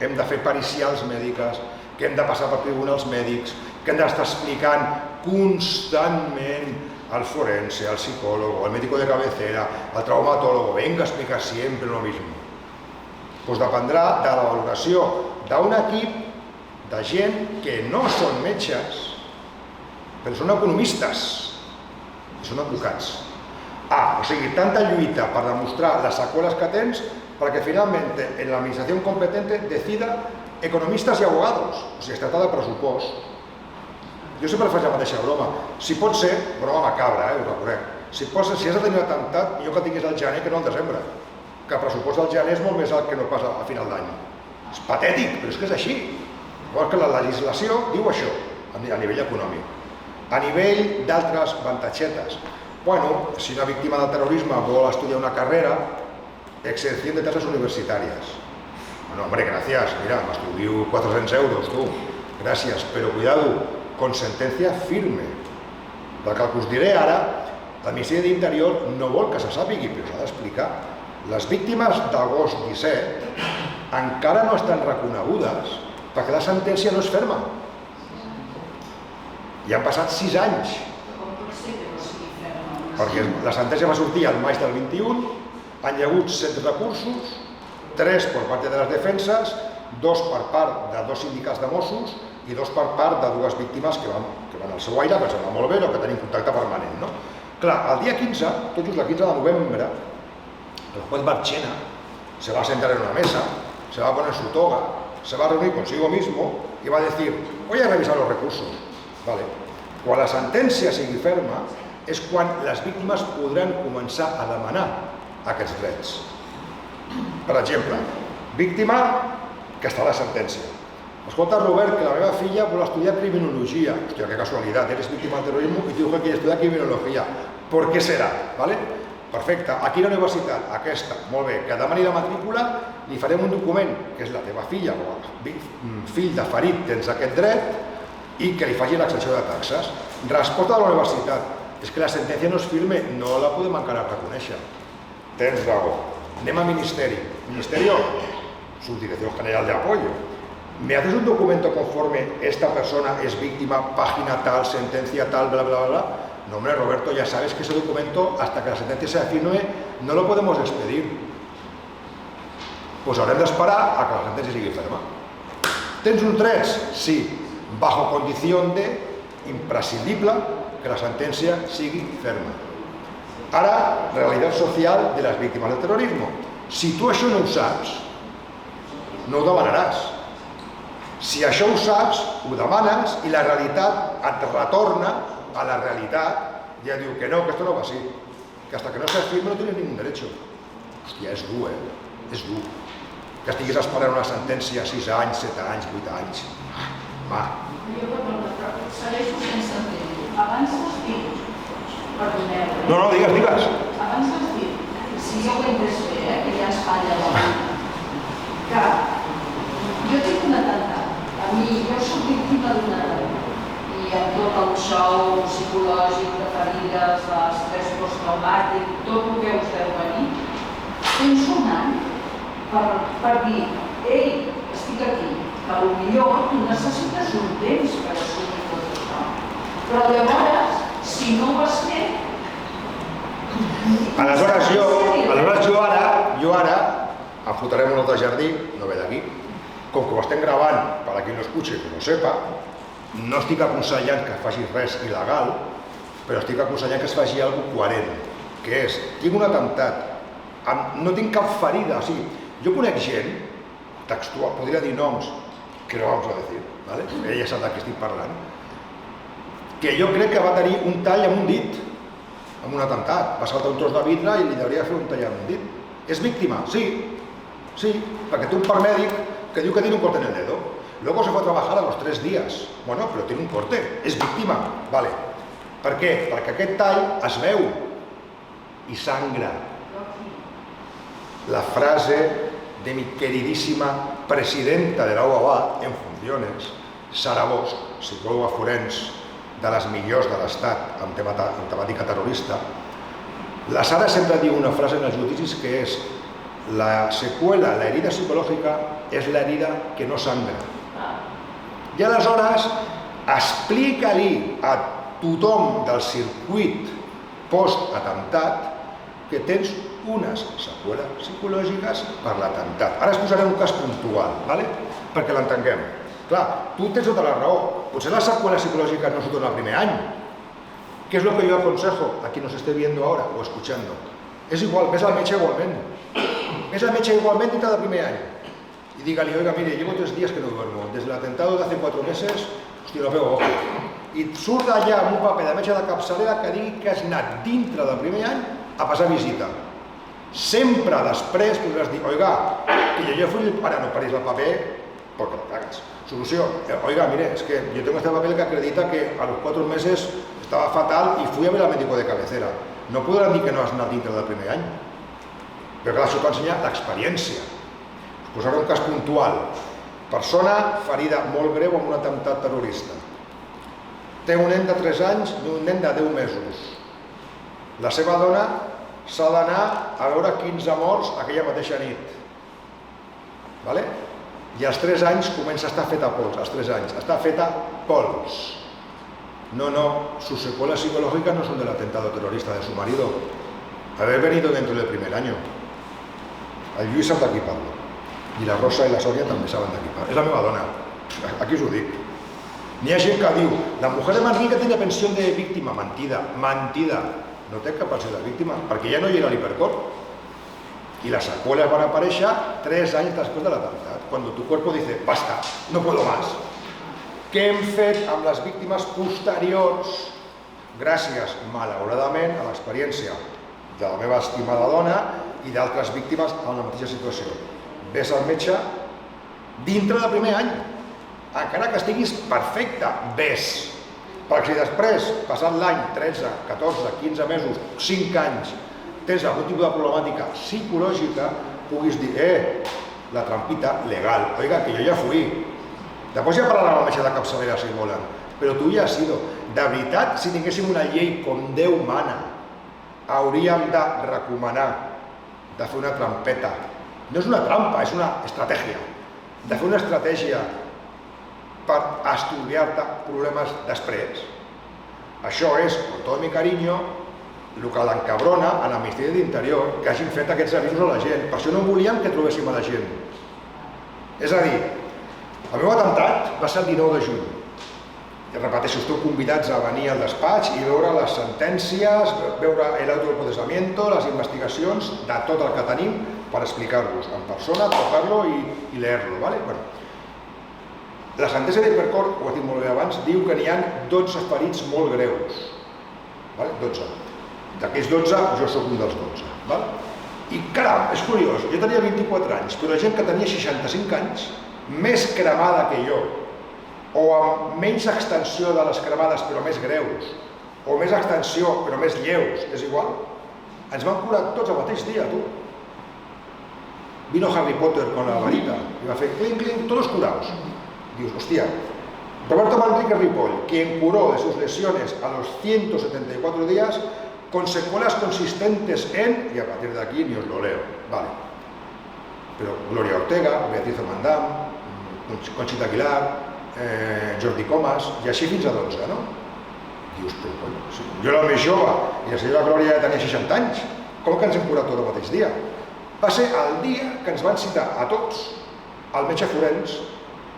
Speaker 2: hem de fer pericials mèdiques, que hem de passar per tribunals mèdics, que hem d'estar explicant constantment al forense, al psicòleg, al médico de cabecera, al traumatólogo, venga a explicar siempre lo mismo. Pues dependrà de la valoració d'un equip de gent que no són metges, però són economistes i són advocats. O sigui, tanta lluita per demostrar les seqüeles que tens perquè finalment en la administració competente decida economistes i abogados. O sigui, es tracta de pressupost. Jo sempre faig la mateixa broma. Si pot ser, broma macabra, ho reconec, si has de tenir un atemptat, millor que tinguis al gener que no al desembre. Que el pressupost del gener és molt més alt que no pas a final d'any. És patètic, però és que és així. Igual que la legislació diu això, a nivell econòmic. A nivell d'altres avantatgetes. Bueno, si una víctima del terrorisme vol estudiar una carrera, exención de tasas universitarias. Bueno, hombre, gracias, mira, m'estudio 400 euros, tu. Gràcies, però cuidado, con sentencia firme. Perquè el que us diré ara, el Ministeri d'Interior no vol que se sàpigui, però s'ha d'explicar. Les víctimes d'agost 17 encara no estan reconegudes perquè la sentència no és ferma. I han passat 6 anys. Perquè la sentència va sortir al maig del 21, han hi hagut 7 recursos, 3 per part de les defenses, 2 per part de 2 sindicats de Mossos i dos per part de dues víctimes que van al seu aire, que ens va molt bé, o que tenim contacte permanent, no? Clar, el dia 15, tot just el 15 de novembre, el juez Marchena se va a sentar en una mesa, se va a poner su toga, se va a reunir consigo mismo y va a decir, voy a revisar los recursos. Vale. Quan la sentència sigui ferma és quan les víctimes podran començar a demanar aquests drets. Per exemple, víctima que està a la sentència. Escolta, Robert, que la meva filla vol estudiar criminologia. Hòstia, que casualitat, eres víctima del terrorismo y te digo que quiere estudiar criminologia. ¿Por qué será? ¿Vale? Perfecte. Aquí a la universitat, aquesta, molt bé, que demani la matrícula, li farem un document, que és la teva filla o fill de ferit, tens aquest dret, i que li faci l'exempció de taxes. Resposta de la universitat. És que la sentència no és firme, no la podem encara reconèixer. Tens raó. Anem a Ministeri. Ministerio, Subdirección General de Apoyo. ¿Me haces un documento conforme esta persona es víctima, página tal, sentencia tal, bla, bla, bla? No, hombre, Roberto, ya sabes que ese documento, hasta que la sentencia sea firme, no lo podemos expedir. Pues haurem d'esperar a que la sentència sigui ferma. Tens uns drets? Sí. Bajo condición de imprescindible que la sentència sigui ferma. Ara, realitat social de les víctimes del terrorisme. Si tu això no ho saps, no ho demanaràs. Si això ho saps, ho demanes i la realitat et retorna a la realitat i et diu que no, que esto no va así, que hasta que no seas firme no tienes ningún derecho. Hòstia, és dur, És dur. Que estiguis esperant una sentència 6 anys, 7 anys, 8 anys. Va.
Speaker 3: Jo segueixo sense entendre. Abans has dit, perdoneu.
Speaker 2: No, digues.
Speaker 3: Abans has dit, si jo ho he entès bé, que ja ens falla la vida, que jo tinc un atemptat. A mi, jo soc víctima d'un atemptat. I amb tot el xou psicològic de ferides, estrès posttraumàtic, tot el que us deu venir, tens un any per dir, ei, estic aquí, que potser tu necessites un temps per assumir tot això. Però llavors, si no ho has fet...
Speaker 2: Aleshores jo ara em fotrem un altre jardí, no ve d'aquí, com que ho estem gravant, per a qui no escuche, que no sepa, no estic aconsellant que facis res il·legal, però estic aconsellant que es faci alguna cosa coherent, que és, tinc un atemptat, no tinc cap ferida, o sigui, jo conec gent, textual, podria dir noms, que no vamos a decir, ¿vale? Ella sap de què estic parlant, que jo crec que va tenir un tall amb un dit, amb un atemptat, va saltar un tros de vidre i li hauria de fer un tall amb un dit. És víctima? Sí, perquè té un paramèdic que diu que tiene un corte en el dedo. Luego se fue a trabajar a los 3 días. Bueno, pero tiene un corte, és víctima, vale. Per què? Perquè aquest tall es veu i sangra. La frase de mi queridísima presidenta de la UAB en funciones, Sara Bosch, psicòloga forense de les millors de l'Estat en temàtica terrorista. La Sara sempre diu una frase en els judicis que és la secuela, la herida psicològica, és la herida que no sangra. I aleshores explica-li a tothom del circuit post-atemptat que tens unes seqüeles psicològiques per l'atemptat. Ara es posaré un cas puntual, perquè l'entenguem. Clar, tu tens tota la raó. Potser les seqüeles psicològiques no surten el primer any. ¿Qué es lo que yo aconsejo a quien nos esté viendo ahora o escuchando? Es igual, ves al metge igualment. Ves al metge igualment dintre del primer any. Y dígale, oiga, mire, llevo 3 días que no duermo. Desde el atentado de hace 4 meses, hòstia, no veo ojo. I surt allà amb un paper de metge de capçalera que digui que has anat dintre del primer any a passar visita. Sempre després podràs dir, oiga, que yo fui, ahora no parís el paper porque lo cagas. Solució, oiga, mire, es que yo tengo este papel que acredita que a los 4 meses estaba fatal y fui a ver al médico de cabecera. No podran dir que no has anat dintre del primer any. Però clar, això t'ho ensenya l'experiència. Us posaré un cas puntual. Persona ferida molt greu amb un atemptat terrorista. Té un nen de 3 anys i un nen de 10 mesos. La seva dona s'ha d'anar a veure 15 morts aquella mateixa nit. I als 3 anys comença a estar feta pols, als 3 anys, està feta pols. No, sus secuelas psicológicas no son del atentado terrorista de su marido. Haber venido dentro del primer año. El Lluís sap de qui parlo. I la Rosa i la Sònia també saben de qui parlo. És la meva dona, aquí us ho dic. N'hi ha gent que diu, la mujer de Manrique tenía pensión de víctima. Mentida, mentida. No té cap pensió de víctima, perquè ja no hi era l'Hipercor. I les seqüeles van aparèixer 3 anys després de l'atemptat, quan tu cuerpo dice, basta, no puedo más. Què hem fet amb les víctimes posteriors? Gràcies, malauradament, a l'experiència de la meva estimada dona i d'altres víctimes en la mateixa situació. Ves al metge dintre del primer any, encara que estiguis perfecte, ves. Perquè si després, passat l'any, 13, 14, 15 mesos, 5 anys, tens algun tipus de problemàtica psicològica, puguis dir, la trampita legal, oiga, que jo ja fui. Després ja parlarà amb el metge de capçalera si volen, però tu ja has sido. De veritat, si tinguéssim una llei com Déu mana, hauríem de recomanar de fer una trampeta. No és una trampa, és una estratègia. De fer una estratègia per estudiar-te problemes després. Això és, con todo mi cariño, el que l'encabrona a la Ministeri d'Interior que hagin fet aquests avisos a la gent. Per això no volíem que trobéssim a la gent. És a dir, el meu atemptat va ser el 19 de juny. I repeteixo, esteu convidats a venir al despatx i veure les sentències, veure l'autoprocessamiento, les investigacions de tot el que tenim per explicar-vos en persona, tocar-lo i leer-lo. La sentència d'Hipercor, ho he dit molt bé abans, diu que n'hi ha 12 ferits molt greus. 12. D'aquells 12, jo sóc un dels 12. I caram, és curiós, jo tenia 24 anys, però gent que tenia 65 anys, més cremada que jo, o amb menys extensió de les cremades però més greus, o més extensió però més lleus, és igual, ens van curar tots el mateix dia, tu. Vino Harry Potter con la varita y va a hacer clink, clink, todos curados. Dios, hostia, Roberto Manrique Ripoll, quien curó de sus lesiones a los 174 días con secuelas consistentes en, y a partir de aquí ni os lo leo, vale. Pero Gloria Ortega, Beatriz Amandam, Conchita Aguilar, Jordi Comas, i així fins a 12, no? Dius, però coi, jo era el més jove i la senyora Glòria ja tenia 60 anys, com que ens hem curat tot el mateix dia? Va ser el dia que ens van citar a tots al metge forense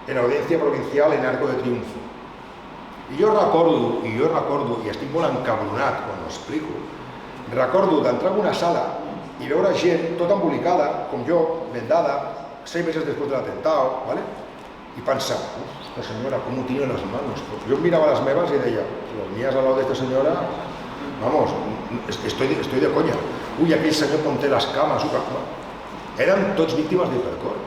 Speaker 2: en l'Audiència Provincial en Arco de Triunfo. I jo recordo, i estic molt encabronat quan ho explico, recordo d'entrar en una sala i veure gent tota embolicada, com jo, vendada, 6 mesos després de l'atentado, ¿vale? Y pensar, esta señora, ¿cómo tiene las manos? Yo miraba las meves y decía, las mías al lado de esta señora, vamos, estoy de coña. Uy, aquell senyor com té les cames, eren tots víctimes d'Hipercor.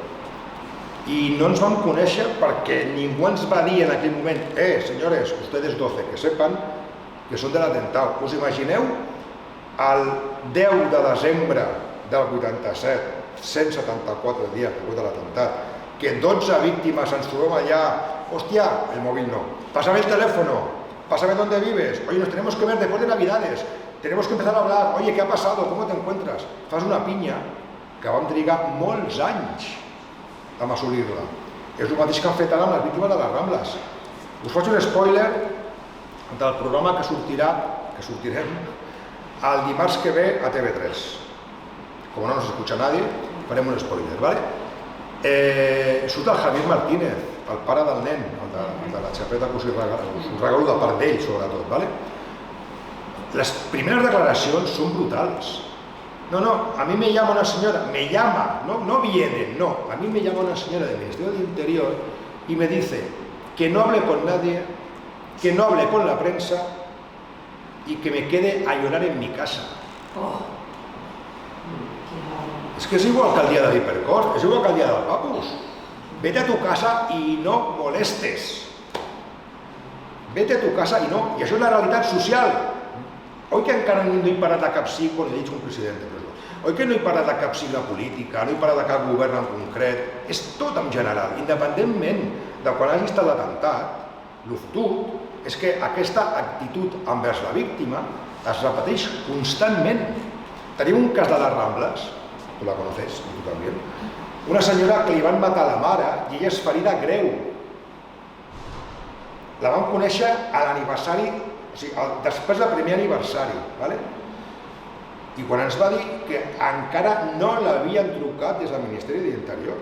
Speaker 2: I no ens vam conèixer perquè ningú ens va dir en aquell moment, senyores, ustedes 12, que sepan que són de l'atentado. Us imagineu el 10 de desembre del 87, 174 dies després de l'atemptat, que 12 víctimas ens trobem allà, hòstia, el móvil no, pásame el teléfono, pásame dónde vives, oye, nos tenemos que ver después de Navidades, tenemos que empezar a hablar, oye, ¿qué ha pasado? ¿Cómo te encuentras? Fas una pinya que vam trigar molts anys a assolir-la. És el mateix que han fet ara amb les víctimes de les Rambles. Us faig un spoiler del programa que sortirem el dimarts que ve a TV3. Com no nos escucha nadie, farem un spoiler, ¿vale? Surt el Javier Martínez, el pare del nen, el de la xapeta que us regalo de part d'ell, sobretot, ¿vale? Les primeres declaracions són brutals. No, a mí me llama una señora, no viene, no, a mí me llama una señora del Ministerio de Interior y me dice que no hable con nadie, que no hable con la prensa y que me quede a llorar en mi casa. Es que es igual que el día de Hipercor, es igual que el día del Papus. Vete a tu casa y no molestes. Vete a tu casa y no, i això és la realitat social. Oi que encara no he parat de cap sigle, quan he dit un president, oi que no he parat de cap sigle política, no he parat de cap govern en concret, és tot en general, independentment de quan hagi estat l'atemptat, el fotut és que aquesta actitud envers la víctima es repeteix constantment. Tenim un cas de les Rambles, tu la conoces, tu també, una senyora que li van matar la mare i ella és ferida greu. La vam conèixer a l'aniversari, o sigui, després del primer aniversari, i quan ens va dir que encara no l'havien trucat des del Ministeri d'Interior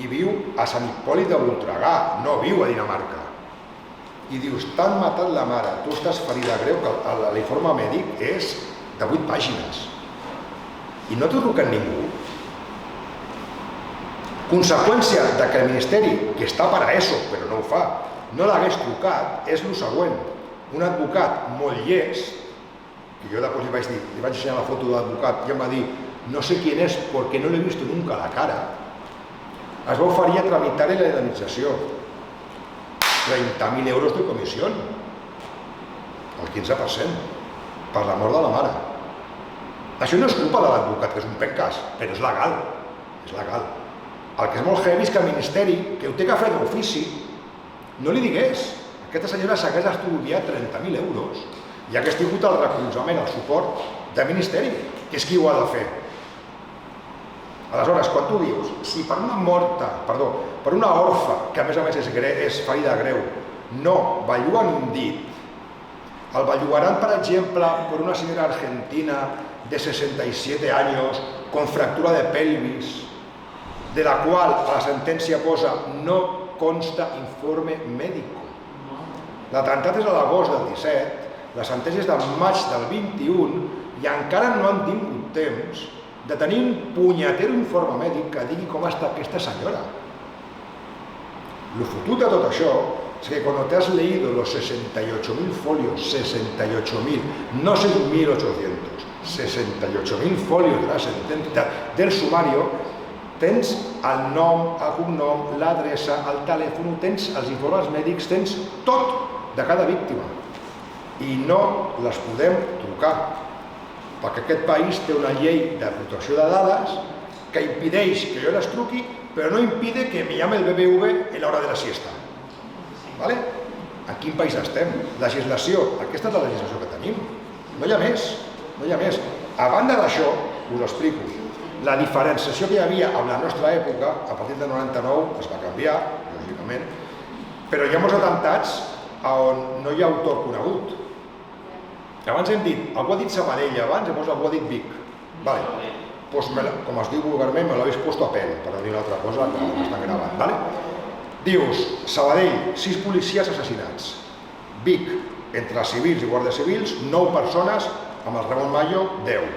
Speaker 2: i viu a Sant Hipòlit de Voltregà, no viu a Dinamarca. i dius, t'han matat la mare, tu estàs ferida greu, que l'informe mèdic és de 8 pàgines i no t'ho truquen ningú. Conseqüència de que el Ministeri, que està per a eso, però no ho fa, no l'hagués trucat, és el següent. Un advocat molt llest, que jo després li vaig ensenyar la foto de l'advocat i em va dir, no sé quién es porque no le he visto nunca la cara, es va oferir a tramitar la indemnització. 30.000 euros de comissió, el 15%, per la mort de la mare. Això no és culpa de l'advocat, que és un pencas, però és legal. És legal. El que és molt heavy és que el Ministeri, que ho té que fer d'ofici, no li digués. Aquesta senyora s'hagués estalviat 30.000 euros i hagués tingut el recolzament, el suport del Ministeri, que és qui ho ha de fer. Aleshores, quan tu dius, si per una orfa, que a més és ferida greu, no belluguen un dit, el bellugaran, per exemple, per una senyora argentina de 67 años con fractura de pelvis, de la qual a la sentència posa no consta informe médico. L'atemptat és a l'agost del 17, la sentència és del maig del 21 i encara no han tingut temps de tenir un punyetero informe mèdic que digui com està aquesta senyora. Lo fotut de tot això es que cuando te has leído los 68.000 folios, 68.000, no 6.800, 68.000 folios de la sentencia del sumario, tens el nom, el cognom, l'adreça, el telèfon, tens els informes mèdics, tens tot de cada víctima. I no les podem trucar, perquè aquest país té una llei de protecció de dades que impedeix que jo les truqui, però no impide que me llame el BBV en l'hora de la siesta. ¿Vale? En quin país estem? Legislació, aquesta és la legislació que tenim. No hi ha més, no hi ha més. A banda d'això, us explico, la diferenciació que hi havia en la nostra època, a partir del 99, es va canviar, lògicament, però hi ha molts atemptats on no hi ha autor conegut. Abans hem dit, algú ha dit Sabadell abans, llavors algú ha dit Vic. Vale. Pues com es diu vulgarment, me l'habéis puesto a pèl, per no dir una altra cosa que m'estan gravant. Vale? Dius, Sabadell, 6 policies assassinats. Vic, entre civils i guàrdies civils, 9 persones, amb el Ramon Mayo, 10.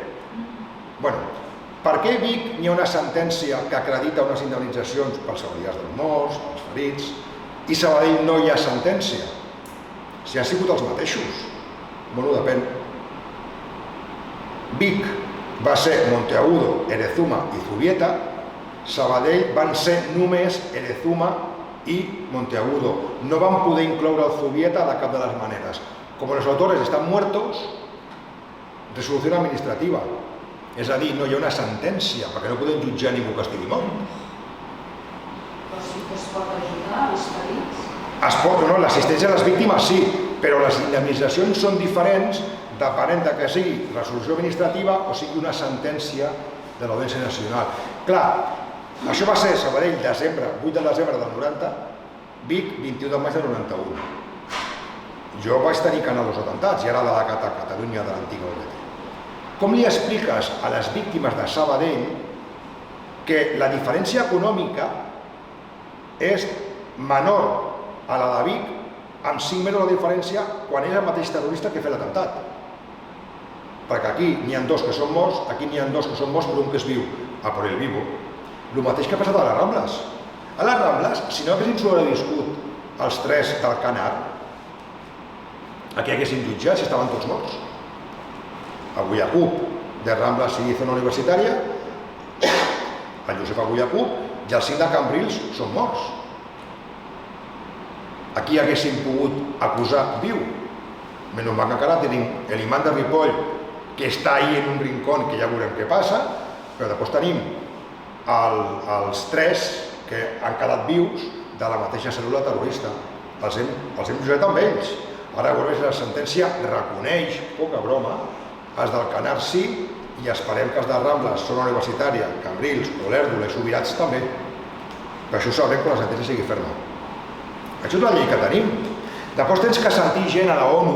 Speaker 2: Bueno, per què a Vic hi ha una sentència que acredita unes indemnitzacions pels familiars dels morts, pels ferits, i a Sabadell no hi ha sentència? Si han sigut els mateixos. Bueno, depèn. Vic va ser Monteagudo, Erezuma i Zubieta, Sabadell van ser només Erezuma i Monteagudo. No van poder incloure el Zubieta de cap de les maneres. Com els autores estan muertos, resolució administrativa. És a dir, no hi ha una sentència, perquè no podem jutjar ningú que estigui mort.
Speaker 3: Però sí que es pot ajudar als ferits?
Speaker 2: Es pot, no, l'assistència a les víctimes sí, però les indemnitzacions són diferents depenent que sigui resolució administrativa o sigui una sentència de l'Audiència Nacional. Clar, això va ser Sabadell, desembre, 8 de desembre del 90, Vic, 21 de maig del 91. Jo vaig tenir canal dels atemptats i ara la de Catalunya de l'antiga OBT. Com li expliques a les víctimes de Sabadell que la diferència econòmica és menor a la de Vic amb 5 mesos de diferència quan és el mateix terrorista que fa l'atemptat? Perquè aquí n'hi ha 2 que són morts, aquí n'hi ha 2 que són morts però un que és viu, a por el vivo. El mateix que ha passat a les Rambles. A les Rambles, si no haguessin sobreviscut els 3 del Canar, aquí haguessin jutjat si estaven tots morts. Aguiacup, de Rambles i zona universitària, el Josep Aguiacup i els 5 de Cambrils són morts. Aquí haguessin pogut acusar viu. Menys mal que encara tenim l'imam de Ripoll, que està ahí en un rincón, que ja veurem què passa, però després tenim els 3 que han quedat vius de la mateixa cèl·lula terrorista. Els hem jutjat amb ells. Ara veurem si la sentència reconeix, poca broma, els del Canar sí, i esperem que els de Rambles, zona universitària, Cambrils, Olèrdola i Subirats també. Per això ho sabrem quan la sentència sigui ferma. Això és la llei que tenim. Després tens que sentir gent a la ONU,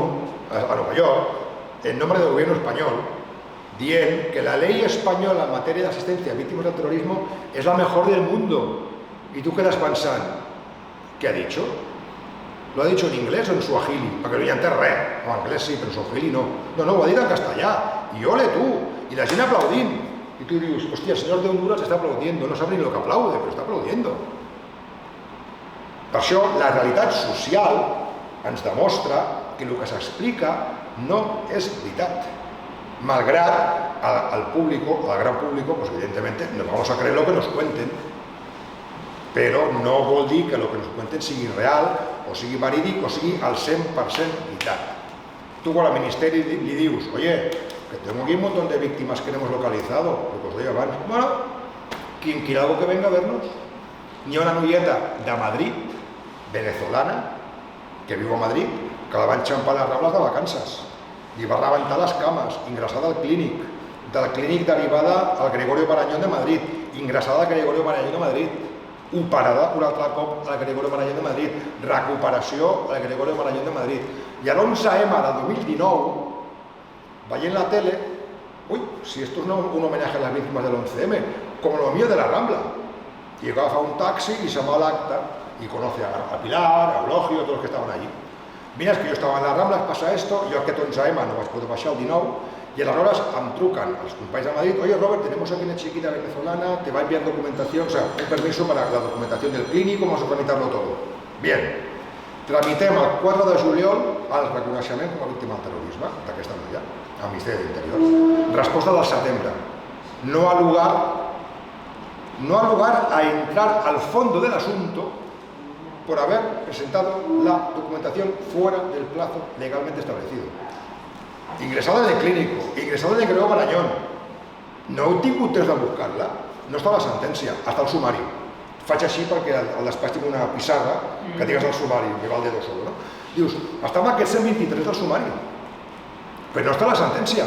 Speaker 2: a Nova York, en nombre del gobierno español, dient que la ley española en materia de asistencia a víctimas del terrorismo es la mejor del mundo. Y tú quedas pensant, ¿qué ha dicho? Lo ha dicho en inglés o en suajili, perquè no hi ha entès res. No, en anglès sí, però en suajili no. No, ho ha dit en castellà. I ole tu! I la gent aplaudint. I tu dius, hòstia, el senyor de Honduras està aplaudiendo. No sap ni lo que aplaude, però està aplaudiendo. Per això, la realitat social ens demostra que el que s'explica no és veritat. Malgrat al público, al gran público, pues evidentemente nos vamos a creer lo que nos cuenten, però no vol dir que el que nos cuenten sigui real, o sigui verídic, o sigui al 100% veritat. Tu quan al Ministeri li dius, oye, que tengo aquí un montón de víctimas que no hemos localizado, lo que os deia abans, bueno, quien quiera algo que venga a vernos. N'hi ha una noieta de Madrid, venezolana, que viu a Madrid, que la van xampar a les Rambles de vacances. Li va rebentar les cames, ingressada al clínic, del clínic derivada al Gregorio Marañón de Madrid, ingressada al Gregorio Marañón de Madrid, operada un altre cop al Gregorio Marañón de Madrid, recuperació al Gregorio Marañón de Madrid. I a l'11M de 2019, veient la tele, uy, si esto es un homenaje a las víctimas del 11M, como lo mío de la Rambla. Y agafa un taxi y se va al acta y conoce a Pilar, a Eulogio, a todos los que estaban allí. Mira, es que yo estaba en la Rambla, pasa esto, yo aquest 11M no vaig poder baixar el 19, y aleshores em trucan els companys de Madrid, oye Robert, tenemos aquí una chiquita venezolana, te va a enviar documentación, o sea, un permiso para la documentación del clínico, vamos a tramitarlo todo. Bien, tramitem el 4 de juliol el reconeixement com a víctima del terrorisme d'aquesta noia, al Ministeri de l'Interior. Resposta del setembre. No ha lugar a entrar al fondo del asunto por haber presentado la documentación fuera del plazo legalmente establecido. Ingresada en el clínico, ingresada en el Gregorio Marañón. No heu tingut temps de buscar-la, no està la sentència, està el sumari. Faig així perquè al despatx tinc una pissarra que digues el sumari, que va el dedo solo, no? Dius, està amb aquest 123 del sumari, però no està la sentència.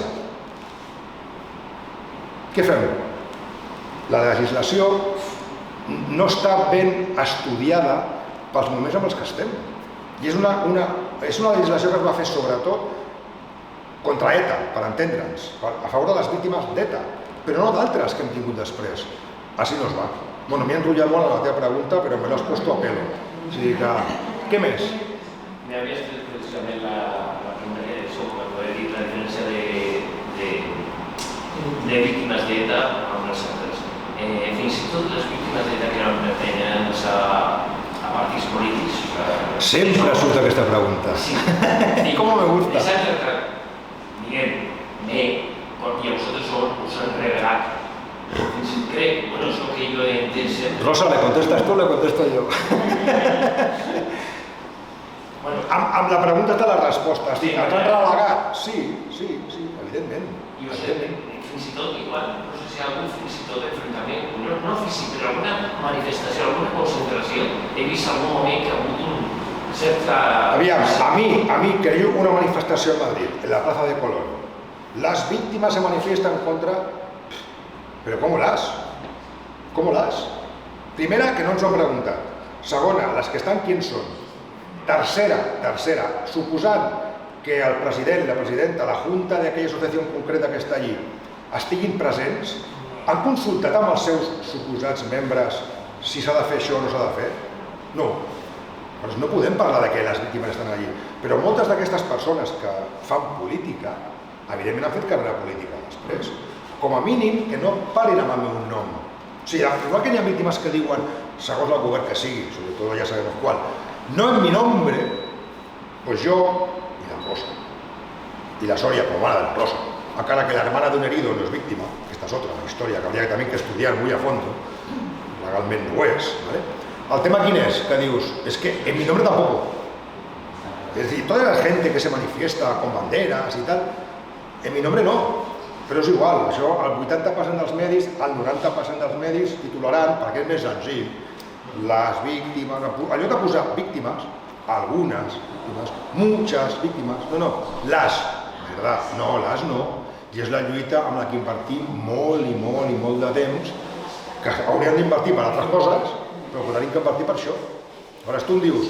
Speaker 2: Què fem? La legislació no està ben estudiada pels moments amb els que estem. I és una legislació que es va fer sobretot contra ETA, per entendre'ns, a favor de les víctimes d'ETA, però no d'altres que hem tingut després. Així no es va. Bueno, m'he enrotllat molt en la teva pregunta, però me l'has puesto a pelo. O sigui que, què més?
Speaker 4: Me habías hecho precisamente la pregunta que he hecho cuando he dicho la diferencia de víctimas de ETA amb les altres. Fins i tot les víctimes d'ETA que eren pertanyents a partits polítics.
Speaker 2: Sempre surt aquesta pregunta.
Speaker 4: Sí.
Speaker 2: ¿Cómo me gusta?
Speaker 4: Miguel, y a vosotros os han revelado. Creo, bueno, es lo que yo he entendido.
Speaker 2: Rosa, ¿le contestas tú o le contesto yo?
Speaker 4: Bueno,
Speaker 2: amb la pregunta està la resposta.
Speaker 4: Sí,
Speaker 2: ens han relegat? Sí, evidentment.
Speaker 4: I ho sé, fins i tot, igual, no sé si hi ha algun fins i tot enfrontament, no físic, però alguna manifestació, alguna concentració, he vist algun moment que ha hagut un certa...
Speaker 2: Aviam, a mí que hay una manifestació en Madrid, en la plaza de Colón. Las víctimas se manifiestan contra... Pero ¿cómo las? Primera, que no ens ho han preguntat. Segona, les que estan, ¿quién són? Tercera, suposant que el president, la presidenta, la junta d'aquella associació concreta que està allí estiguin presents, han consultat amb els seus suposats membres si s'ha de fer això o no s'ha de fer? No. Doncs no podem parlar de que les víctimes estan allí. Però moltes d'aquestes persones que fan política, evidentment han fet carrera política després. Com a mínim, que no parin amb el meu nom. O sigui, igual que hi ha víctimes que diuen, segons el govern que sigui, sobretot ja sabem qual, no en mi nombre, pues yo y la Rosa, y la Soria como hermana del Rosa, encara que la hermana de un herido no es víctima, que esta es otra historia que habría también que estudiar muy a fondo, legalment no ho és, ¿vale? El tema quin és? Que dius, es que en mi nombre tampoco. Es decir, toda la gente que se manifiesta con banderas y tal, en mi nombre no. Però és igual, això el 80% dels medis, el 90% dels medis titularan, perquè és més senzill, les víctimes, allò de posar víctimes, algunes víctimes, muchas víctimes, no, les, verdad, no, les no, i és la lluita amb la que invertim molt de temps, que hauríem d'invertir per altres coses, però que tenim que invertir per això. Llavors tu em dius,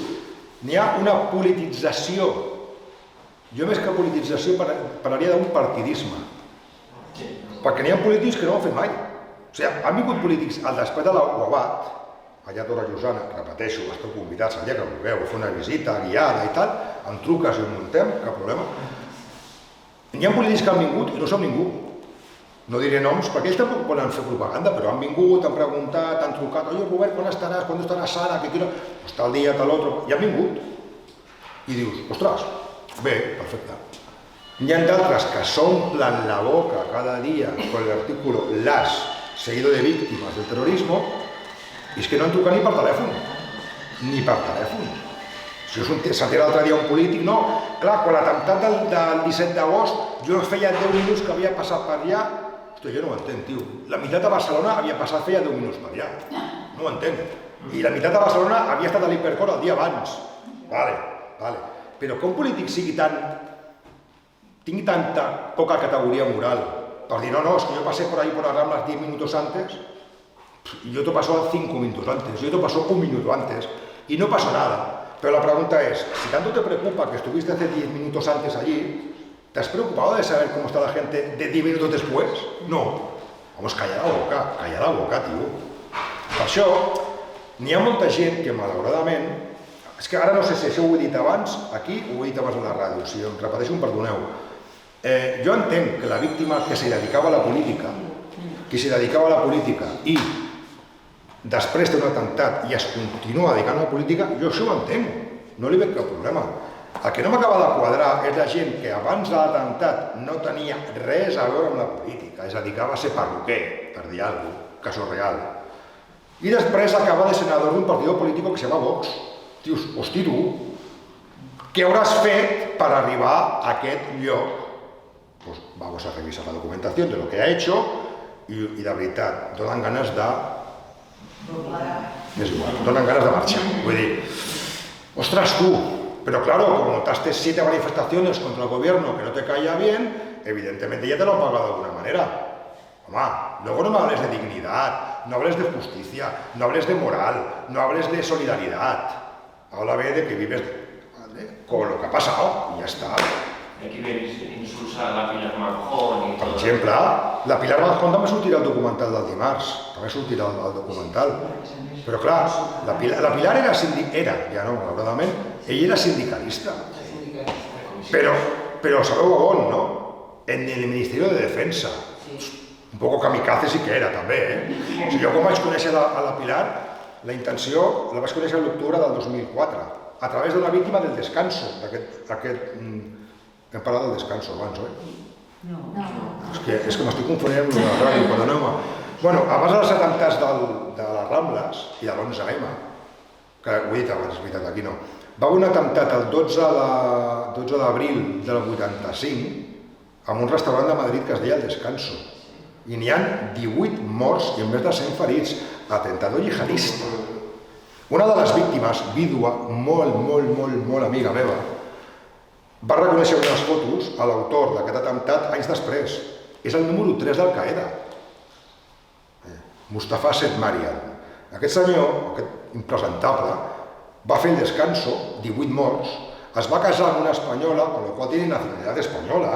Speaker 2: n'hi ha una politització, jo més que politització parlaria d'un partidisme, perquè n'hi ha polítics que no ho han fet mai. O sigui, han vingut polítics al despatx de la UABAT, allà a Torre Llosana, repeteixo, esteu convidats allà que vulgueu, fer una visita guiada i tal, em truques i ho muntem, cap problema. N'hi ha polítics que han vingut i no som ningú. No diré noms, perquè ells tampoc poden fer propaganda, però han vingut, han preguntat, han trucat, oi, Robert, quan estarà Sara, que quiero... Pues tal dia, tal otro, i han vingut. I dius, ostres, bé, perfecte. N'hi ha d'altres que s'omplen la boca cada dia con el artículo las seguido de víctimas del terrorismo i és que no han trucat ni per telèfon. Ni per telèfon. Si sentia l'altre dia un polític, no, clar, quan l'atemptat del 17 d'agost jo feia 10 minuts que havia passat per allà. Hosti, jo no ho entenc, tio. La meitat de Barcelona havia passat feia 10 minuts per allà. No ho entenc. I la meitat de Barcelona havia estat a l'Hipercor el dia abans. Vale. Però que un polític tingui tanta poca categoria moral per dir, no, es que yo pasé por ahí por las Ramblas 10 minutos antes y yo te paso 5 minutos antes, yo te paso 1 minuto antes y no pasó nada. Pero la pregunta es, si tanto te preocupa que estuviste hace 10 minutos antes allí, ¿te has preocupado de saber cómo está la gente de 10 minutos después? No. Vamos, calla la boca, tio. Per això, n'hi ha molta gent que, malauradament, és que ara no sé si això ho he dit abans, aquí ho he dit abans a la ràdio, si em repeteixo em perdoneu. Jo entenc que la víctima que s'hi dedicava a la política, i després té un atemptat i es continua dedicant a la política, jo això ho entenc, no li veig cap problema. El que no m'acaba de quadrar és la gent que abans de l'atemptat no tenia res a veure amb la política, es dedicava a ser perruquer, per dir alguna cosa, caso real. I després acaba de senador d'un partit polític que se llama Vox. Dius, hosti tu, què hauràs fet per arribar a aquest lloc? Pues vamos a revisar la documentación de lo que ha hecho y de veritat, donen ganes de... És igual, donen ganes de marxar. Vull dir, ostras tú, pero claro, como montaste 7 manifestaciones contra el gobierno que no te caía bien, evidentemente ya te lo han pagado de alguna manera. Mamá, luego no me hables de dignidad, no hables de justicia, no hables de moral, no hables de solidaridad. Háblame de que vives con lo que ha pasado y ya está.
Speaker 4: Hay que ver insults a la Pilar Manjón i tot.
Speaker 2: Per exemple, la Pilar Manjón també sortirà al documental del dimarts, també sortirà al documental. Però clar, la Pilar era ja no, malauradament, ella era sindicalista. Però sabeu on, no? En el Ministerio de Defensa. Un poco kamikaze sí que era, també, O sigui, jo quan vaig conèixer a la Pilar, la intenció la vaig conèixer l'octubre del 2004, a través d'una víctima del Descanso, hem parlat del Descanso abans, oi?
Speaker 3: No.
Speaker 2: És que m'estic confonent amb la ràdio, perdoneu-me. Bueno, abans dels atemptats de les Rambles i de l'11M, que ho he dit abans, és veritat, aquí no, va haver un atemptat el 12 d'abril del 85 en un restaurant de Madrid que es deia El Descanso. I n'hi ha 18 morts i més de 100 ferits, atentador jihadista. Una de les víctimes, vídua, molt amiga meva, va reconèixer unes fotos a l'autor d'aquest atemptat anys després. És el número 3 d'Al-Qaeda, Mustafa Sedmarian. Aquest senyor, aquest impresentable, va fer El Descanso, 18 morts, es va casar amb una espanyola, con lo cual tiene nacionalidad española,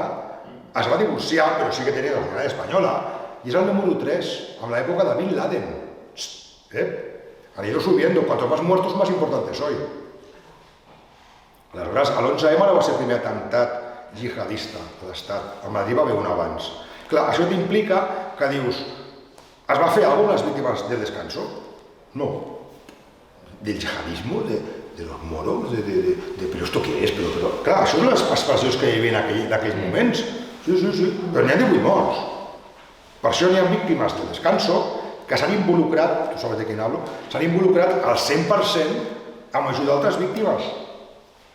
Speaker 2: es va divorciar, però sí que tenia nacionalidad española, i és el número 3, en l'època de Bin Laden. Han ido subiendo, cuantos más muertos, más importante soy. Aleshores, l'11M no va ser el primer atemptat jihadista de l'Estat. A Madrid va haver un abans. Clar, això t'implica que dius, es va fer alguna cosa amb les víctimes del Descanso? No. Del jihadismo, de los moros, pero esto què és? Però, clar, això són les expressions que hi havia en aquells moments. Sí, però n'hi ha 18 morts. Per això n'hi ha víctimes del Descanso que s'han involucrat, tu sabes de quin hablo, s'han involucrat al 100% amb ajudar altres víctimes.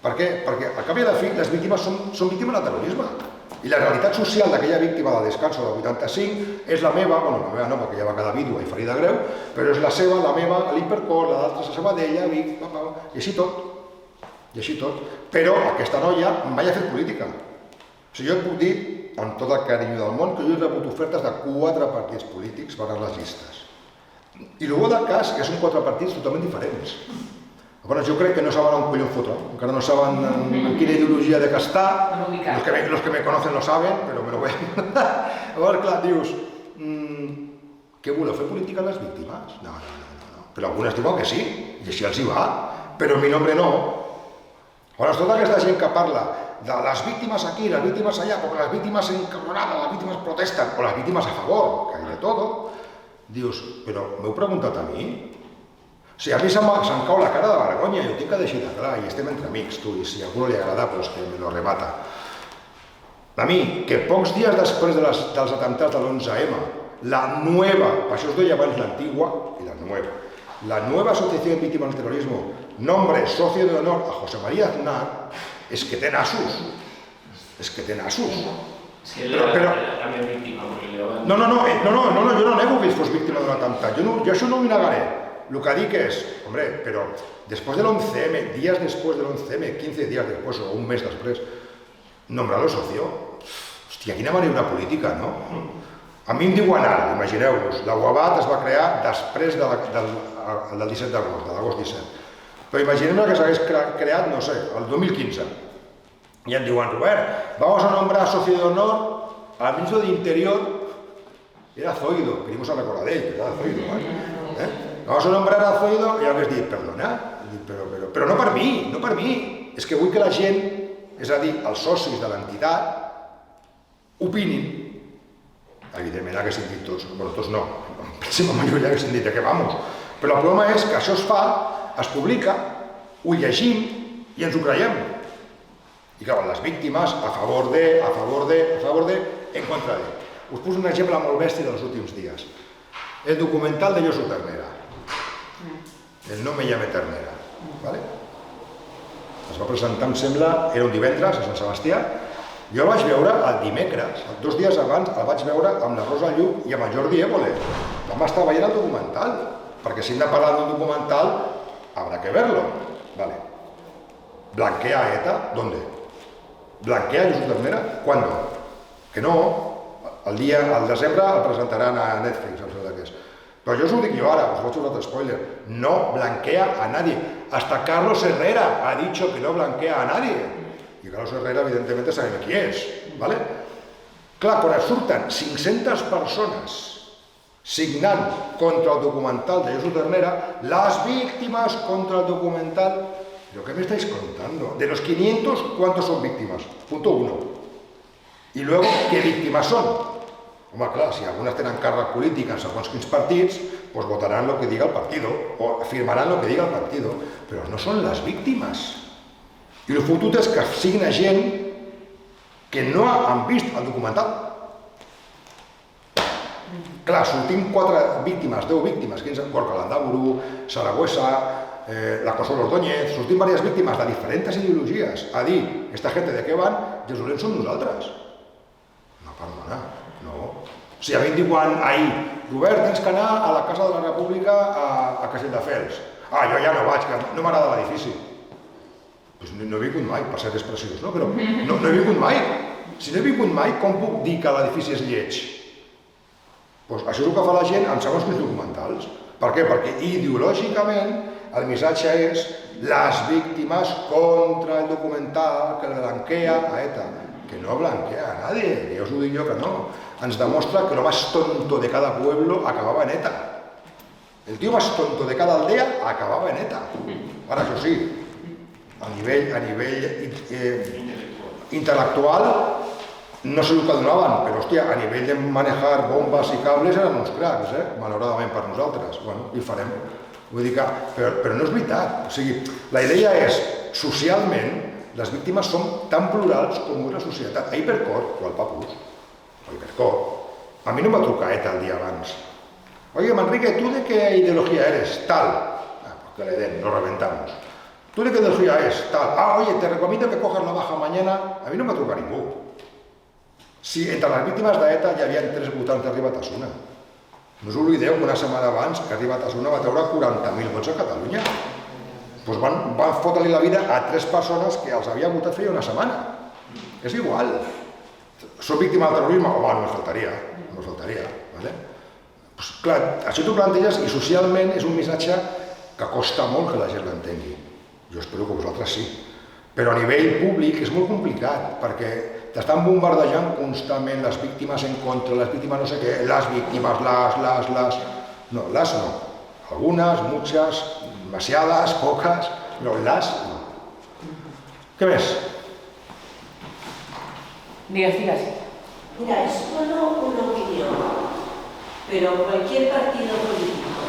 Speaker 2: Per què? Perquè al cap i a la fi les víctimes són víctimes de terrorisme. I la realitat social d'aquella víctima del Descanso del 85 és la meva, bueno, la meva no, perquè ja va quedar vídua i ferida greu, però és la seva, la meva, a l'Hipercor, la d'altres a Sabadell, a Vic, i així tot. Però aquesta noia mai ha fet política. O sigui, jo et puc dir, amb tot el carinyo del món, que jo he rebut ofertes de 4 partits polítics per a les llistes. I el bo del cas és que són 4 partits totalment diferents. Bueno, jo crec que no saben on colló fotre, encara no saben en quina ideologia de que està, los que me conocen lo saben, però me lo ven. Llavors, clar, dius, què voleu fer política a les víctimes? No. però algunes diuen que sí, i així els hi va, però en mi nombre no. Llavors, tota aquesta gent que parla de les víctimes aquí, les víctimes allà, perquè les víctimes encabronades, les víctimes protesten, o les víctimes a favor, que hay de todo, dius, però m'heu preguntat a mi? O sigui, a mi se'm cau la cara de vergonya, i ho tinc que deixar de clar, i estem entre amics, tu, i si a algú no li agrada, pues que me lo remata. A mi, que pocs dies després dels atemptats de l'11M, la nueva, per això us deia abans l'antigua i la nueva Asociación de Víctimas del Terrorismo, nombre socio de honor a José María Aznar, és que té nassos. És que té nassos.
Speaker 4: És que ell era la meva víctima, perquè li van...
Speaker 2: No, jo no nego que ell fos víctima d'un atemptat, jo això no ho negaré. El que dic és, hombre, però després de l'11M, días después del 11M, 15 días después o un mes després, nombrarlo socio. Hòstia, quina maniobra política, no? A mi em diuen ara, imagineu-vos, la UABAT es va crear després del 17 d'agost, de l'agost 17. Però imaginem que s'hagués creat, no sé, el 2015. I em diuen, Robert, vamos a nombrar socio de honor al ministro de Interior, era Zoido, que ningú se'n recorda d'ell, però era Zoido, Vamos a nombrar a Zoido, i hagués dit, perdona, però no per mi, és que vull que la gent, és a dir, els socis de l'entitat, opinin. Evidentment haguessin dit tots, bueno, tots no, la majoria haguessin dit que vamos. Però el problema és que això es fa, es publica, ho llegim i ens ho creiem. I clar, les víctimes a favor de, en contra de. Us poso un exemple molt bèstia dels últims dies. El documental de Josu Ternera. El no me llame Ternera. ¿Vale? Es va presentar, em sembla, era un divendres a Sant Sebastià. Jo el vaig veure el dimecres, 2 dies abans el vaig veure amb la Rosa Lluc i amb el Jordi Évole. Vam estar veient el documental, perquè si hem de parlar d'un documental, habrá que verlo. Vale. ¿Blanquea a ETA? ¿Dónde? ¿Blanquea a Josu Ternera? ¿Cuándo? Que no, al desembre el presentaran a Netflix, em sembla que és. Però jo us ho dic jo ara, us faig un altre spoiler, no blanquea a nadie. Hasta Carlos Herrera ha dicho que no blanquea a nadie. I Carlos Herrera, evidentemente, sabem qui és, ¿vale? Clar, quan surten 500 persones signant contra el documental de Josu Ternera, las víctimas contra el documental, ¿pero qué me estáis contando? De los 500, ¿cuántos son víctimas? Punto 1. Y luego, ¿qué víctimas son? Home, clar, si algunes tenen càrrec polític en segons quins partits, doncs votaran el que diga el partido, o firmaran el que diga el partido, però no són les víctimes. I el fotut és que siguin gent que no han vist el documental. Clar, sortim 4 víctimes, 10 víctimes, Gorka Landaburu, Saragossa, la Consuelo Ordóñez, sortim diverses víctimes de diferents ideologies a dir, esta gente de què van, i els dolents som nosaltres. No, perdona, no. O sigui, a mi em diuen ahir, Robert, tens que anar a la Casa de la República a Castelldefels. Ah, jo ja no vaig, que no m'agrada l'edifici. Doncs no he vingut mai, per ser que és preciós, no? Però no he vingut mai. Si no he vingut mai, com puc dir que l'edifici és lleig? Doncs això és el que fa la gent en segons quins documentals. Per què? Perquè ideològicament el missatge és les víctimes contra el documental que blanquea a ETA. Que no blanquea a nadie, ja us ho dic jo que no. Ens demostra que lo más tonto de cada pueblo acababa en ETA. El tío más tonto de cada aldea acababa en ETA. Ara, això sí, a nivell intel·lectual no sé el que donaven, però hòstia, a nivell de manejar bombes i cables eren uns cracs, malauradament per nosaltres. Bueno, i farem. Vull dir que, però no és veritat. O sigui, la idea és, socialment, les víctimes són tan plurals com és la societat. A Hipercor, o al Papus, o a Hipercor, a mi no em va trucar ETA el dia abans. Oye, Manrique, ¿tú de qué ideología eres? Tal. Ah, pues que le den, lo reventamos. ¿Tú de qué ideología eres? Tal. Ah, oye, te recomiendo que cojas la baja mañana. A mi no em va trucar ningú. Si entre les víctimes d'ETA hi havia 3 votants d'Arriba Tasuna. No us oblideu que una setmana abans Arriba Tasuna va treure 40.000 vots a Catalunya. Doncs van fotre-li la vida a 3 persones que els havia votat feia una setmana. És igual. Són víctimes del terrorisme? Home, no me faltaria. Pues, clar, això t'ho planteges i socialment és un missatge que costa molt que la gent l'entengui. Jo espero que vosaltres sí. Però a nivell públic és molt complicat, perquè t'estan bombardejant constantment les víctimes en contra, les víctimes no sé què, les víctimes, les... No, les no. Algunas, muchas, demasiadas, pocas, no, las no. ¿Qué ves?
Speaker 1: Digues.
Speaker 5: Mira, es solo una opinión, pero cualquier partido político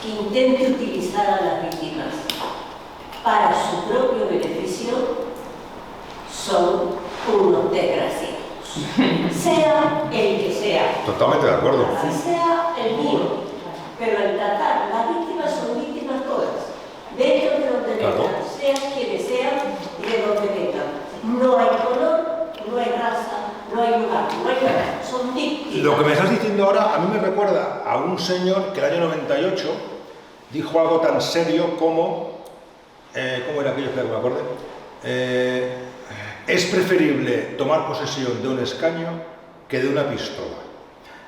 Speaker 5: que intente utilizar a las víctimas para su propio beneficio son unos desgraciados, sea el que sea.
Speaker 2: Totalmente de acuerdo.
Speaker 5: Así sea el mío, pero en Qatar las víctimas son víctimas todas, dentro de donde vengan, sean quienes sean y de donde vengan. No hay color, no hay raza, no hay lugar, no hay nada, son víctimas.
Speaker 2: Lo que me estás diciendo ahora a mí me recuerda a un señor que el año 98 dijo algo tan serio como, ¿cómo era aquello? Espera que me acuerde. Es preferible tomar posesión de un escaño que de una pistola.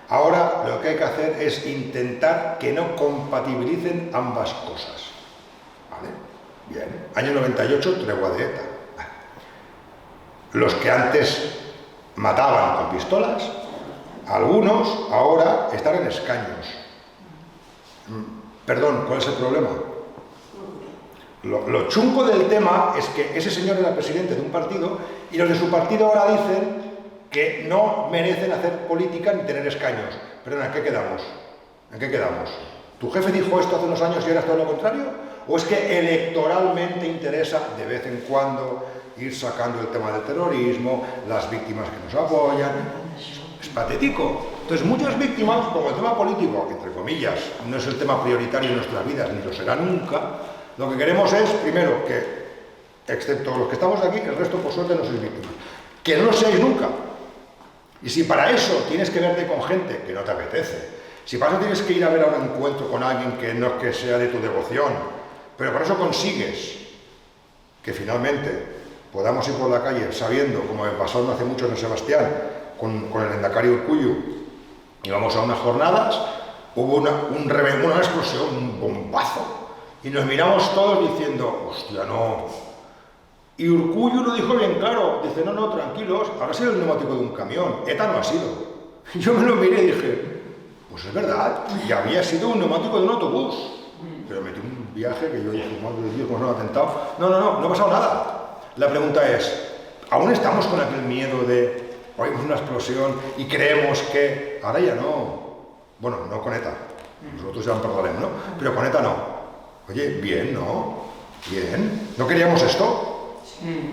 Speaker 2: Ahora lo que hay que hacer es intentar que no compatibilicen ambas cosas. ¿Vale? Bien. Año 98, tregua de ETA. Los que antes mataban con pistolas, algunos ahora están en escaños. Perdón, ¿cuál es el problema? Lo chungo del tema es que ese señor era presidente de un partido y los de su partido ahora dicen que no merecen hacer política ni tener escaños. Perdona, ¿en qué quedamos? ¿En qué quedamos? ¿Tu jefe dijo esto hace unos años y ahora es todo lo contrario? ¿O es que electoralmente interesa de vez en cuando ir sacando el tema del terrorismo, las víctimas que nos apoyan? Es patético. Entonces muchas víctimas, como el tema político, entre comillas, no es el tema prioritario de nuestras vidas, ni lo será nunca, lo que queremos es, primero, que, excepto los que estamos aquí, el resto por suerte no sois víctimas. Que no lo seáis nunca. Y si para eso tienes que verte con gente que no te apetece, si para eso tienes que ir a ver a un encuentro con alguien que no es que sea de tu devoción, pero por eso consigues que finalmente podamos ir por la calle sabiendo, como me pasó no hace mucho en Sebastián, con el Endacari Urkullu, íbamos a unas jornadas, hubo una explosión, un bombazo, y nos miramos todos diciendo, hostia, no. Y Urkullu lo dijo bien claro, dice, no, tranquilos, habrá sido el neumático de un camión, ETA no ha sido. Y yo me lo miré y dije, pues es verdad, y había sido un neumático de un autobús. Pero metí un viaje que yo dije, madre de Dios, cómo se me ha atentado. No ha pasado nada. La pregunta es, ¿aún estamos con aquel miedo de oímos una explosión y creemos que ahora ya no? Bueno, no con ETA, nosotros ya perderemos, ¿no? Pero con ETA no. Oye, bien, ¿no? Bien. ¿No queríamos esto?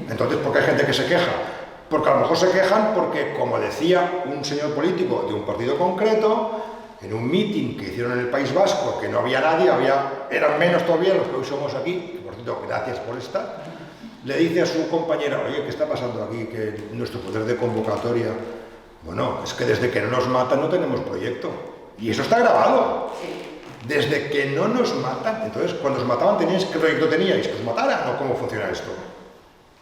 Speaker 2: Entonces, ¿por qué hay gente que se queja? Porque a lo mejor se quejan porque, como decía un señor político de un partido concreto, en un meeting que hicieron en el País Vasco, que no había nadie, eran menos todavía los que hoy somos aquí, que por cierto, gracias por estar, le dice a su compañera, oye, ¿qué está pasando aquí? Que nuestro poder de convocatoria, bueno, es que desde que no nos matan no tenemos proyecto. Y eso está grabado. Desde que no nos matan, entonces cuando os mataban teníais, ¿qué proyecto teníais? ¿Que os mataran o cómo funciona esto?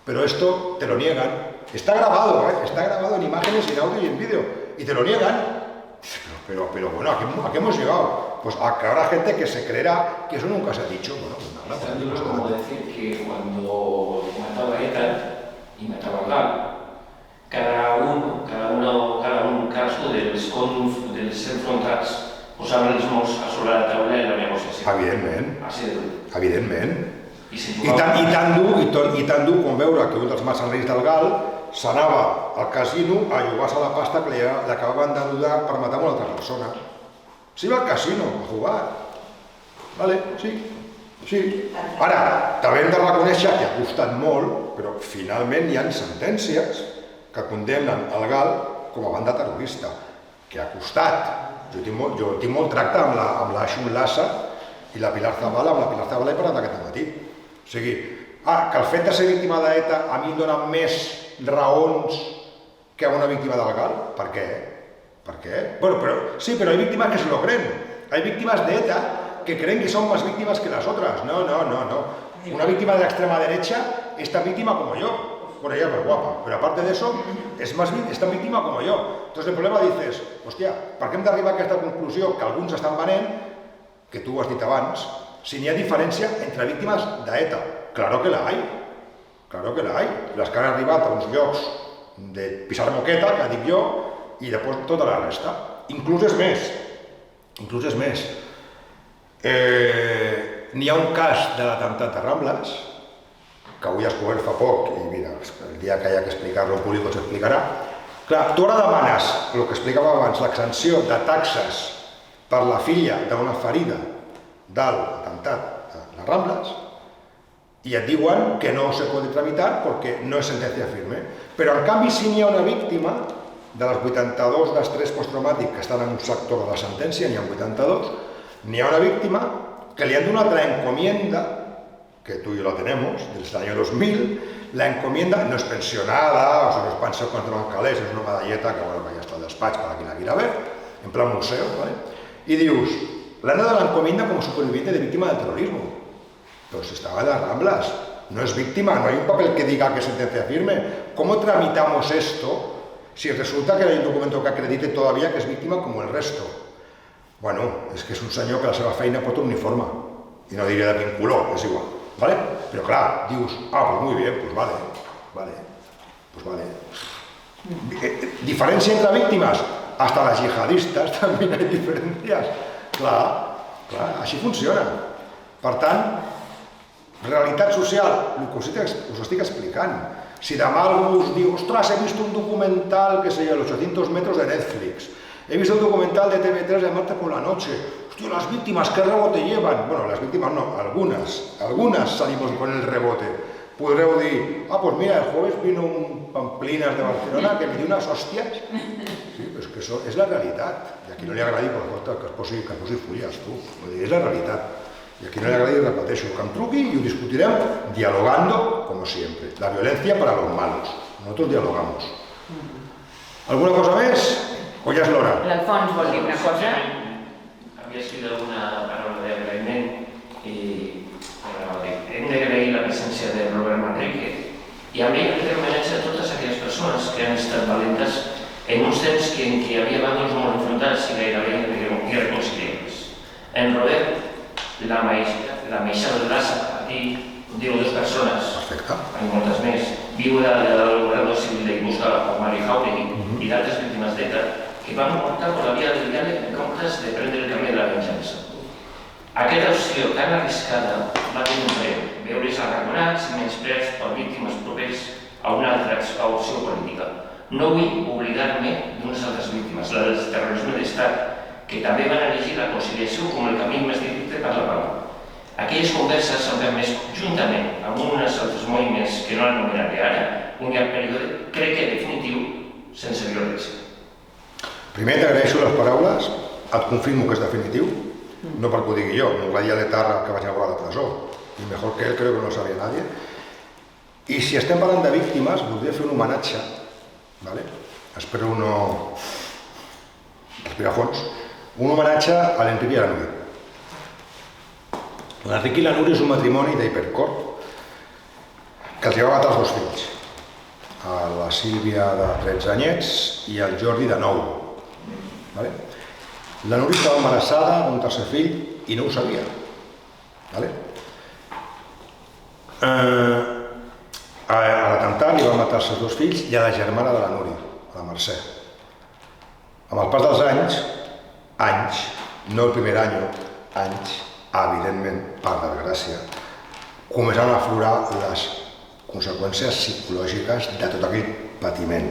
Speaker 2: Pero esto te lo niegan. Está grabado, ¿eh? Está grabado en imágenes, en audio y en vídeo. Y te lo niegan. Pero bueno, ¿a qué hemos llegado? Pues a que habrá gente que se creerá que eso nunca se ha dicho. Bueno, pues nada.
Speaker 4: Yo no puedo decir que cuando mataba ETA y mataba GAL, cada caso del ser frontats posaven els morts a sobre la taula de la negociació.
Speaker 2: Evidentment. I tan dur com veure que un dels mercenaris del GAL s'anava al casino a jugar-se la pasta que li acabaven de donar per matar una altra persona. Se iba al casino a jugar. Vale, sí. Ara, també hem de reconèixer que ha costat molt, però finalment hi ha sentències que condemnen el GAL com a banda terrorista, que ha costat. Jo tinc molt tracte amb la Xun Lassa i la Pilar Zabala, amb la Pilar Zabala he parlat aquest matí. O sigui, que el fet de ser víctima d'ETA a mi em dona més raons que a una víctima del GAL. ¿Per qué? Bueno, pero hay víctimas que se lo creen. Hay víctimas de ETA que creen que son más víctimas que las otras. No. Una víctima de la extrema derecha es tan víctima como yo. Bueno, ella es más guapa, pero aparte de eso, es tan víctima como yo. Entonces el problema dices, hòstia, per què hem d'arribar a aquesta conclusió que alguns estan venent, que tu ho has dit abans, si n'hi ha diferència entre víctimes d'ETA? Claro que la hay. Les que han arribat a uns llocs de pisar moqueta, que dic jo, i després tota la resta. Inclús és més. N'hi ha un cas de l'atemptat de Rambles, que avui es descobert fa poc, i mira, el dia que hi ha que explicar-lo en públic s'explicarà. Clar, tu ara demanes, el que explicava abans, l'exempció de taxes per la filla d'una ferida de l'atemptat de Rambles, i et diuen que no se puede tramitar perquè no és sentència firme. Però en canvi, si n'hi ha una víctima, de les 82 d'estrès postraumàtic que estan en un sector de la sentència, n'hi ha 82, n'hi ha una víctima que li han donat la encomienda, que tú y yo la tenemos, desde el año 2000, la encomienda no es pensionada, o sea, no es pensió contra un calés, és una medalleta que, bueno, que ja està al despatx per a qui la quiera ver, en plan museo, ¿vale? Y dius, le han dado la encomienda como superviviente de víctima del terrorismo. Pero si estaba en las Ramblas, no es víctima, no hay un papel que diga que es sentencia firme. ¿Cómo tramitamos esto si resulta que hay un documento que acredite todavía que es víctima como el resto? Bueno, és que és un senyor que la seva feina porta uniforme, i no diré de quin color, és igual, ¿vale? Però clar, dius, pues muy bien, pues vale. Diferència entre víctimes, hasta las yihadistas també hi ha diferències. Clar, així funciona. Per tant, realitat social, el que us estic explicant. Si demà algú us diu, ostras, he visto un documental, que sé yo, los 800 metros de Netflix, he visto un documental de TV3 de Marta por la noche, hostia, las víctimas, ¿qué rebote llevan? Bueno, las víctimas no, algunas salimos con el rebote. Podreu dir, pues mira, el jueves vino un Pamplinas de Barcelona que me dio unas hostias. Sí, però és que això és la realitat. I a qui no li agradi, que es posi fulles, tu. És la realitat. Y a quien no le agrade, repeteixo, que em truqui y ho discutirem dialogando, como siempre. La violencia para los malos. Nosotros dialogamos. ¿Alguna cosa més? O ja és l'hora?
Speaker 1: L'Alfons vol dir una cosa?
Speaker 4: Havia escrit alguna paraula d'agraïment i hem d'agrair la presència de Robert Manrique i amb ell fer homenatge a totes aquelles persones que han estat valentes en uns temps en què hi havia bandos molt enfrontats i gairebé irreconciliables. En Robert, la Meixal de Lassa, a ti, diu dues persones, hi moltes més, viuda del governador civil d'Ibusca, o Mari Jauregui, i d'altres víctimes d'ETA, que van optar per la via del diàleg en comptes de prendre el camí de la venjança. Aquesta opció tan arriscada va tenir un preu, veure's arraconats i menyspreats per víctimes propers a una altra opció política. No vull oblidar-me d'unes altres víctimes, la del terrorisme d'Estat, que també van elegir la conciliació com el camí més directe per la pau. Aquelles converses s'han permès, juntament amb uns altres moviments que no anomenaré ara, un llarg període, crec que definitiu, sense violència.
Speaker 2: Primer t'agraeixo les paraules, et confirmo que és definitiu, no perquè ho digui jo, m'ho va dir a l'Etarra que vaig anar a la presó, i mejor que ell creo que no ho sabia nadie. I si estem parlant de víctimes, voldria fer un homenatge, ¿vale? Espero no respirar fons, un homenatge a l'Enric i a la Núria. L'Enric i la Núria és un matrimoni d'Hipercor que els va matar els dos fills, a la Sílvia de 13 anyets i al Jordi de 9. Vale? La Núria estava embarassada d'un tercer fill i no ho sabia. Vale? A l'atemptat li van matar els seus dos fills i a la germana de la Núria, a la Mercè. Amb el pas dels anys, no el primer any, anys, evidentment, per desgràcia, començaven a aflorar les conseqüències psicològiques de tot aquell patiment.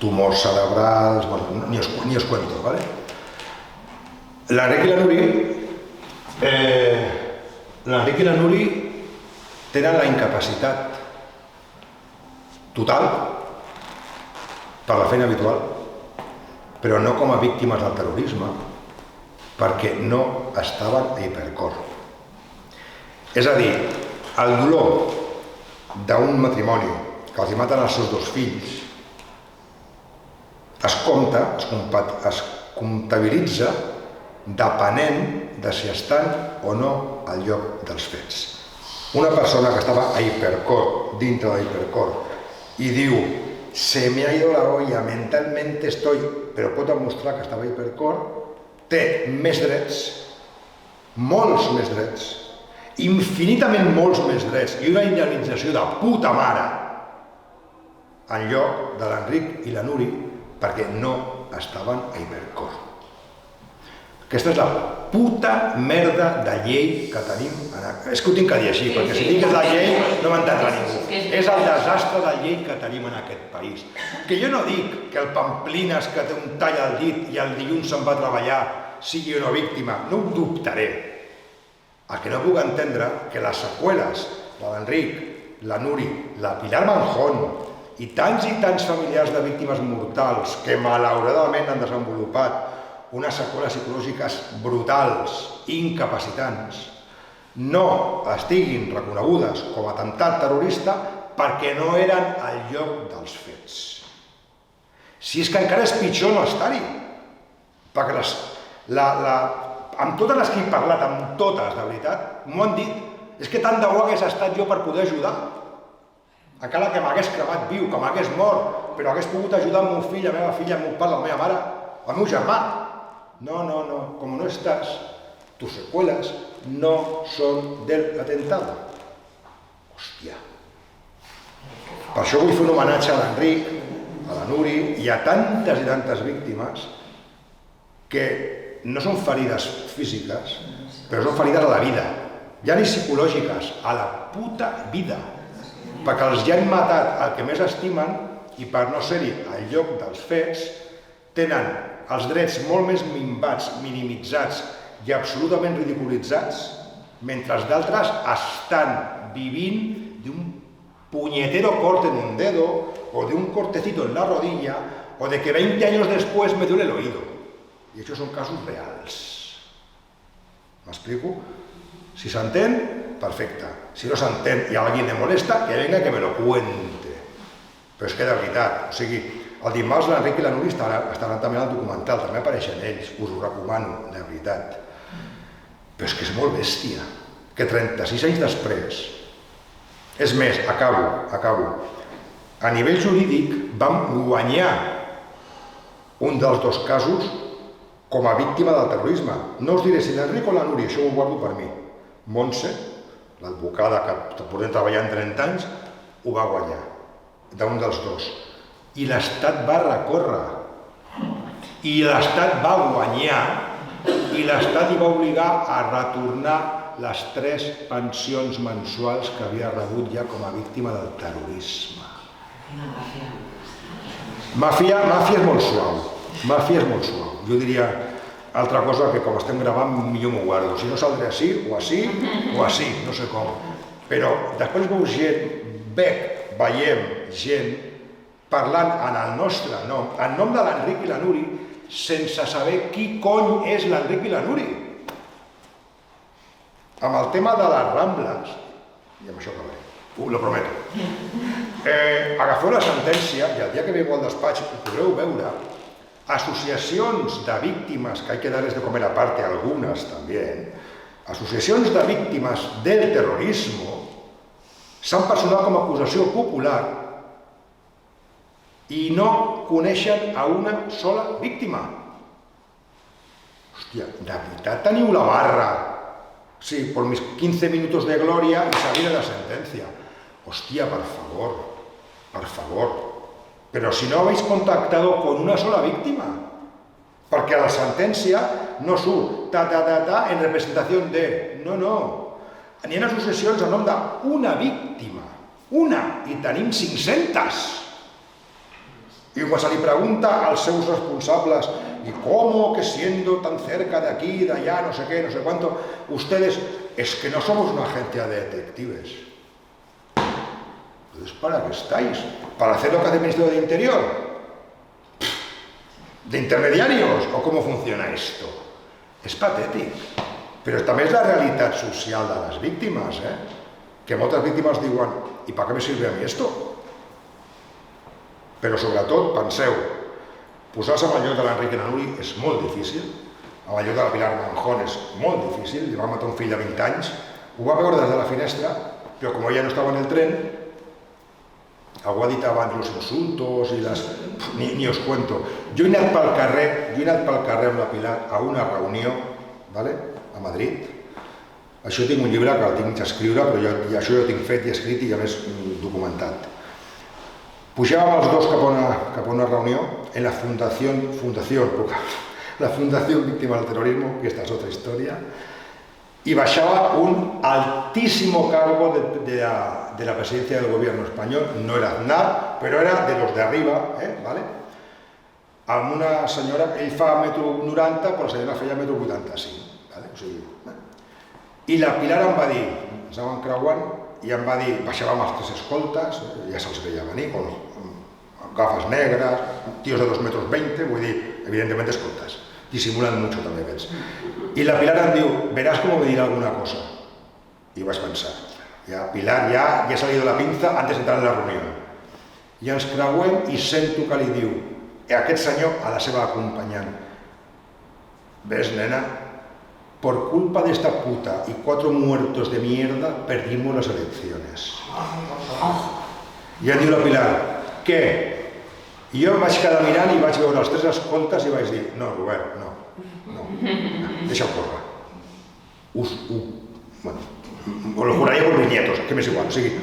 Speaker 2: Tumors cerebrals, bueno, ni os cuento, ¿vale? L'Enric i la Núria tenen la incapacitat total per la feina habitual, però no com a víctimes del terrorisme, perquè no estaven a Hipercor. És a dir, el dolor d'un matrimoni que els maten els seus dos fills es comptabilitza depenent de si estan o no al lloc dels fets. Una persona que estava a Hipercor, dintre de Hipercor, i diu se me ha ido la olla, mentalmente estoy, però pot demostrar que estava a Hipercor, té més drets, molts més drets, infinitament molts més drets i una indemnització de puta mare en lloc de l'Enric i la Núria perquè no estaven a Hipercor. Aquesta és la puta merda de llei que tenim. És que ho tinc que dir així, perquè si dic que és la llei no m'entendrà ningú. És el desastre de llei que tenim en aquest país. Que jo no dic que el Pamplines, que té un tall al dit i el dilluns se'n va a treballar, sigui una víctima. No ho dubtaré. El que no puc entendre que les seqüeles de l'Enric, la Nuri, la Pilar Manjón i tants familiars de víctimes mortals que malauradament han desenvolupat unes seqüeles psicològiques brutals, incapacitants, no estiguin reconegudes com a atemptat terrorista perquè no eren al lloc dels fets. Si és que encara és pitjor no estar-hi, perquè amb totes les que he parlat, amb totes, de veritat, m'ho han dit, és que tant de bo hagués estat jo per poder ajudar. Encara que m'hagués cremat viu, que m'hagués mort, però hagués pogut ajudar el meu fill, la meva filla, el meu pare, la meva mare, el meu germà. No, como no estás, tus secuelas no son del atentado. Hòstia. Per això vull fer un homenatge a l'Enric, a la Nuri i a tantes i tantes víctimes que no són ferides físiques, però són ferides a la vida, ja ni psicològiques, a la puta vida, perquè els ja han matat el que més estimen i per no ser-hi al lloc dels fets tenen els drets molt més minvats, minimitzats i absolutament ridiculitzats, mentre els d'altres estan vivint d'un puñetero corte en un dedo o de un cortecito en la rodilla o de que 20 años después me duele el oído. Y esos son casos reals. ¿Me explico? Si s'entén, perfecte. Si no s'entén i a alguien le molesta, que venga que me lo cuente. Però és que de veritat, o sigui, el dimarts l'Enric i la Nuri estaran també al documental, també apareixen ells, us ho recomano, de veritat. Però és que és molt bèstia, que 36 anys després, és més, acabo, a nivell jurídic vam guanyar un dels dos casos com a víctima del terrorisme. No us diré si l'Enric o la Nuri, això ho guardo per mi. Montse, l'advocada que podem treballar en 30 anys, ho va guanyar, d'un dels dos. I l'Estat va recórrer, i l'Estat va guanyar, i l'Estat hi va obligar a retornar les 3 pensions mensuals que havia rebut ja com a víctima del terrorisme. Màfia és molt suau, Jo diria altra cosa que com estem gravant millor m'ho guardo. Si no saldré així, o així, no sé com. Però després veiem gent parlant en el nostre nom, en nom de l'Enric i la Nuri, sense saber qui cony és l'Enric i la Nuri. Amb el tema de les Rambles, i amb això acabaré, lo prometo, agafeu la sentència i el dia que veniu al despatx ho podreu veure, asociacions de víctimes, que hay que darles de comer aparte algunas también, asociacions de víctimes del terrorismo s'han personat com a acusació popular i no coneixen a una sola víctima. Hòstia, de veritat teniu la barra? Sí, por mis 15 minutos de gloria y salir de la sentencia. Hostia, por favor. Pero si no habéis contactado con una sola víctima, porque a la sentencia no surt en representación de... No. N'hi ha associacions en nom d'una víctima. Una, i tenim 500. Y cuando se le pregunta a los seus responsables, ¿y cómo que siendo tan cerca de aquí, de allá, no sé qué, no sé cuánto, ustedes, es que no somos una agencia de detectives? Entonces, ¿para qué estáis? ¿Para hacer lo que hace el Ministerio de Interior? ¿De intermediarios? ¿O cómo funciona esto? És patètic. Però també és la realitat social de les víctimes, que moltes víctimes diuen, ¿y para qué me sirve a mí esto? Però sobretot, penseu, posar-se en el lloc de l'Enric i la Nuri és molt difícil, en el lloc de la Pilar Manjón és molt difícil, li va matar un fill de 20 anys, ho va veure des de la finestra, però com ella no estava en el tren, algú ha dit abans los insultos i les... Ni os cuento. Jo he anat pel carrer amb la Pilar a una reunió, a Madrid. Això tinc un llibre que el tinc d'escriure, però això ja ho tinc fet i escrit i a més documentat. Pujàvem els dos cap a una reunió en la fundació, la Fundación Víctimas del Terrorismo, que esta es otra historia, y bajaba un altísimo cargo de la presidencia del gobierno español, no era Aznar, però era de los de arriba, ¿vale? Amb una senyora, ell fa 1,90 m, però la senyora feia 1,85 m, ¿vale? O sigui, i la Pilar em va dir, ens anàvem creuant, i em va dir, baixàvem els 3 escoltes, ja se'ls veia venir, amb gafes negres, tios de 2,20 m, vull dir, evidentment escoltes, dissimulant mucho també aquests. I la Pilar em diu, verás cómo me dirá alguna cosa. I vaig pensar, ja Pilar ja ha salido la pinza antes de entrar en la reunió. I ens creuem i sento que li diu a aquest senyor, a la seva acompanyant, ves, nena, por culpa de esta puta y 4 muertos de mierda perdimos las elecciones. I em diu la Pilar, què? I jo em vaig quedar mirant i vaig veure els 3 escoltes i vaig dir, no, Robert, no, deixa-ho córrer. Bueno, lo juraria por mis nietos, que m'és igual, o sigui,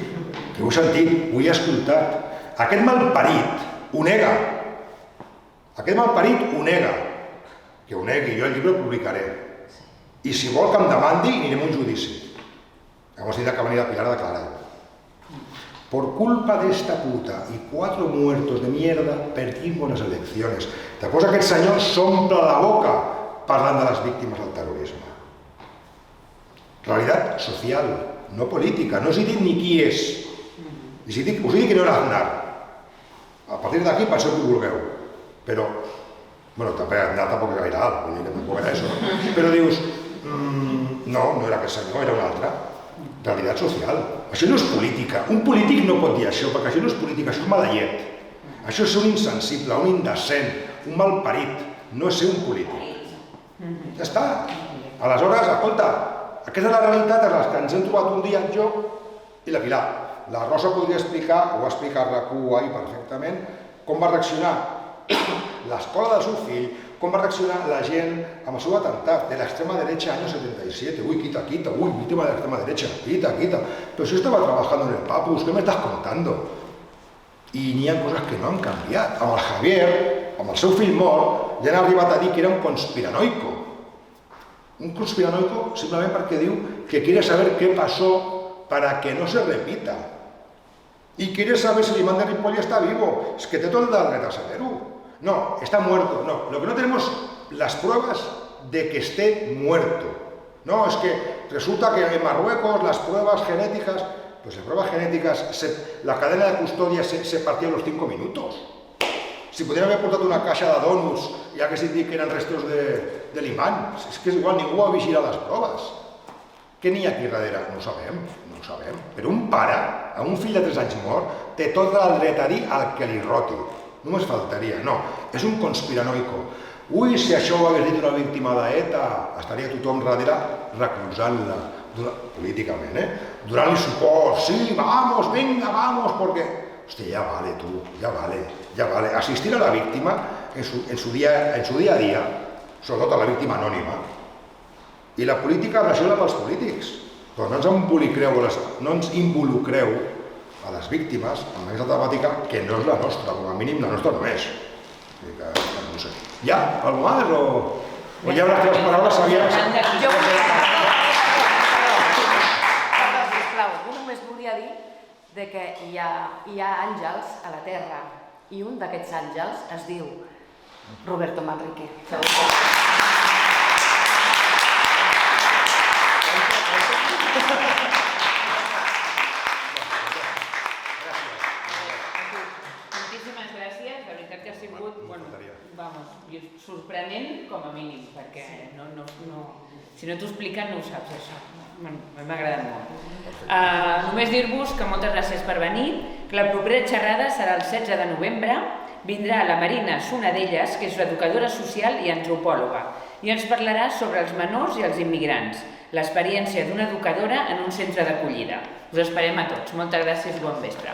Speaker 2: que ho he sentit, ho he escoltat. Aquest malparit ho nega. Aquest malparit ho nega. Que ho negui, jo el llibre el publicaré. I si vol que em demandi, anirem a un judici. Llavors tindrà que venir la Pilar a declarar. Por culpa de esta puta y 4 muertos de mierda perdimos las elecciones. Després aquest senyor s'omple la boca parlant de les víctimes del terrorisme. Realitat social, no política. No us he dit ni qui és. Us he dit que no era Aznar. A partir d'aquí penseu que ho vulgueu. Però, bueno, també Aznar tampoc era gaire alt, vull dir que tampoc era això. Però dius, no era aquest senyor, era un altre. Realitat social. Això no és política. Un polític no pot dir això, perquè això no és política, això és mala llet. Això és ser un insensible, un indecent, un malparit. No és ser un polític. Ja està. Aleshores, escolta, aquesta és la realitat en la que ens hem trobat un dia jo i la Pilar. La Rosa podria explicar, ho va explicar RAC1 ahir perfectament, com va reaccionar l'escola del seu fill, com va reaccionar la gent amb el seu atemptat de l'extrema derecha año 77. Uy, quita, uy, víctima de la extrema derecha, quita. Pero si yo estaba trabajando en el Papus, ¿qué me estás contando? I n'hi ha coses que no han canviat. Amb el Javier, amb el seu fill mort, ja han arribat a dir que era un conspiranoico. Un conspiranoico simplement perquè diu que quiere saber qué pasó para que no se repita. Y quiere saber si l'imán de Ripoll está vivo. Es que té tot el dret a saber-ho. No, está muerto. No, lo que no tenemos las pruebas de que esté muerto. No, es que resulta que en Marruecos las pruebas genéticas, pues las pruebas genéticas, la cadena de custodia se partía en los 5 minutos. Si podien haver portat una caixa de donuts i haguessin dit que eren restos de l'imán, és que és igual, ningú va vigilar les proves. Què n'hi ha aquí darrere? No ho sabem. Però un pare, amb un fill de 3 anys mort, té tot el dret a dir el que li roti. Només faltaria, no. És un conspiranoico. Ui, si això ho hagués dit una víctima d'ETA, estaria tothom darrere recolzant-la, políticament, donant-li suport. Sí, vamos, venga, vamos, porque... Hòstia, ja vale, tu, ja vale. Assistir a la víctima en su día a día, sobretot a la víctima anònima. I la política raciona pels polítics. Però no ens involucreu a les víctimes en aquesta temàtica que no és la nostra, com a mínim la nostra no és. No sé. Ja? Algú més o ja les teves paraules sabies?
Speaker 6: Perdó, sisplau, jo només volia dir que hi ha àngels a la Terra i un d'aquests àngels es diu Roberto Manrique.
Speaker 1: Moltíssimes gràcies, la veritat que ha sigut sorprenent com a mínim, perquè si no t'ho expliquen no ho saps això. M'ha agradat molt. Només dir-vos que moltes gràcies per venir, que la propera xerrada serà el 16 de novembre, vindrà la Marina Sonadelles, que és educadora social i antropòloga, i ens parlarà sobre els menors i els immigrants, l'experiència d'una educadora en un centre d'acollida. Us esperem a tots. Moltes gràcies i bon vespre.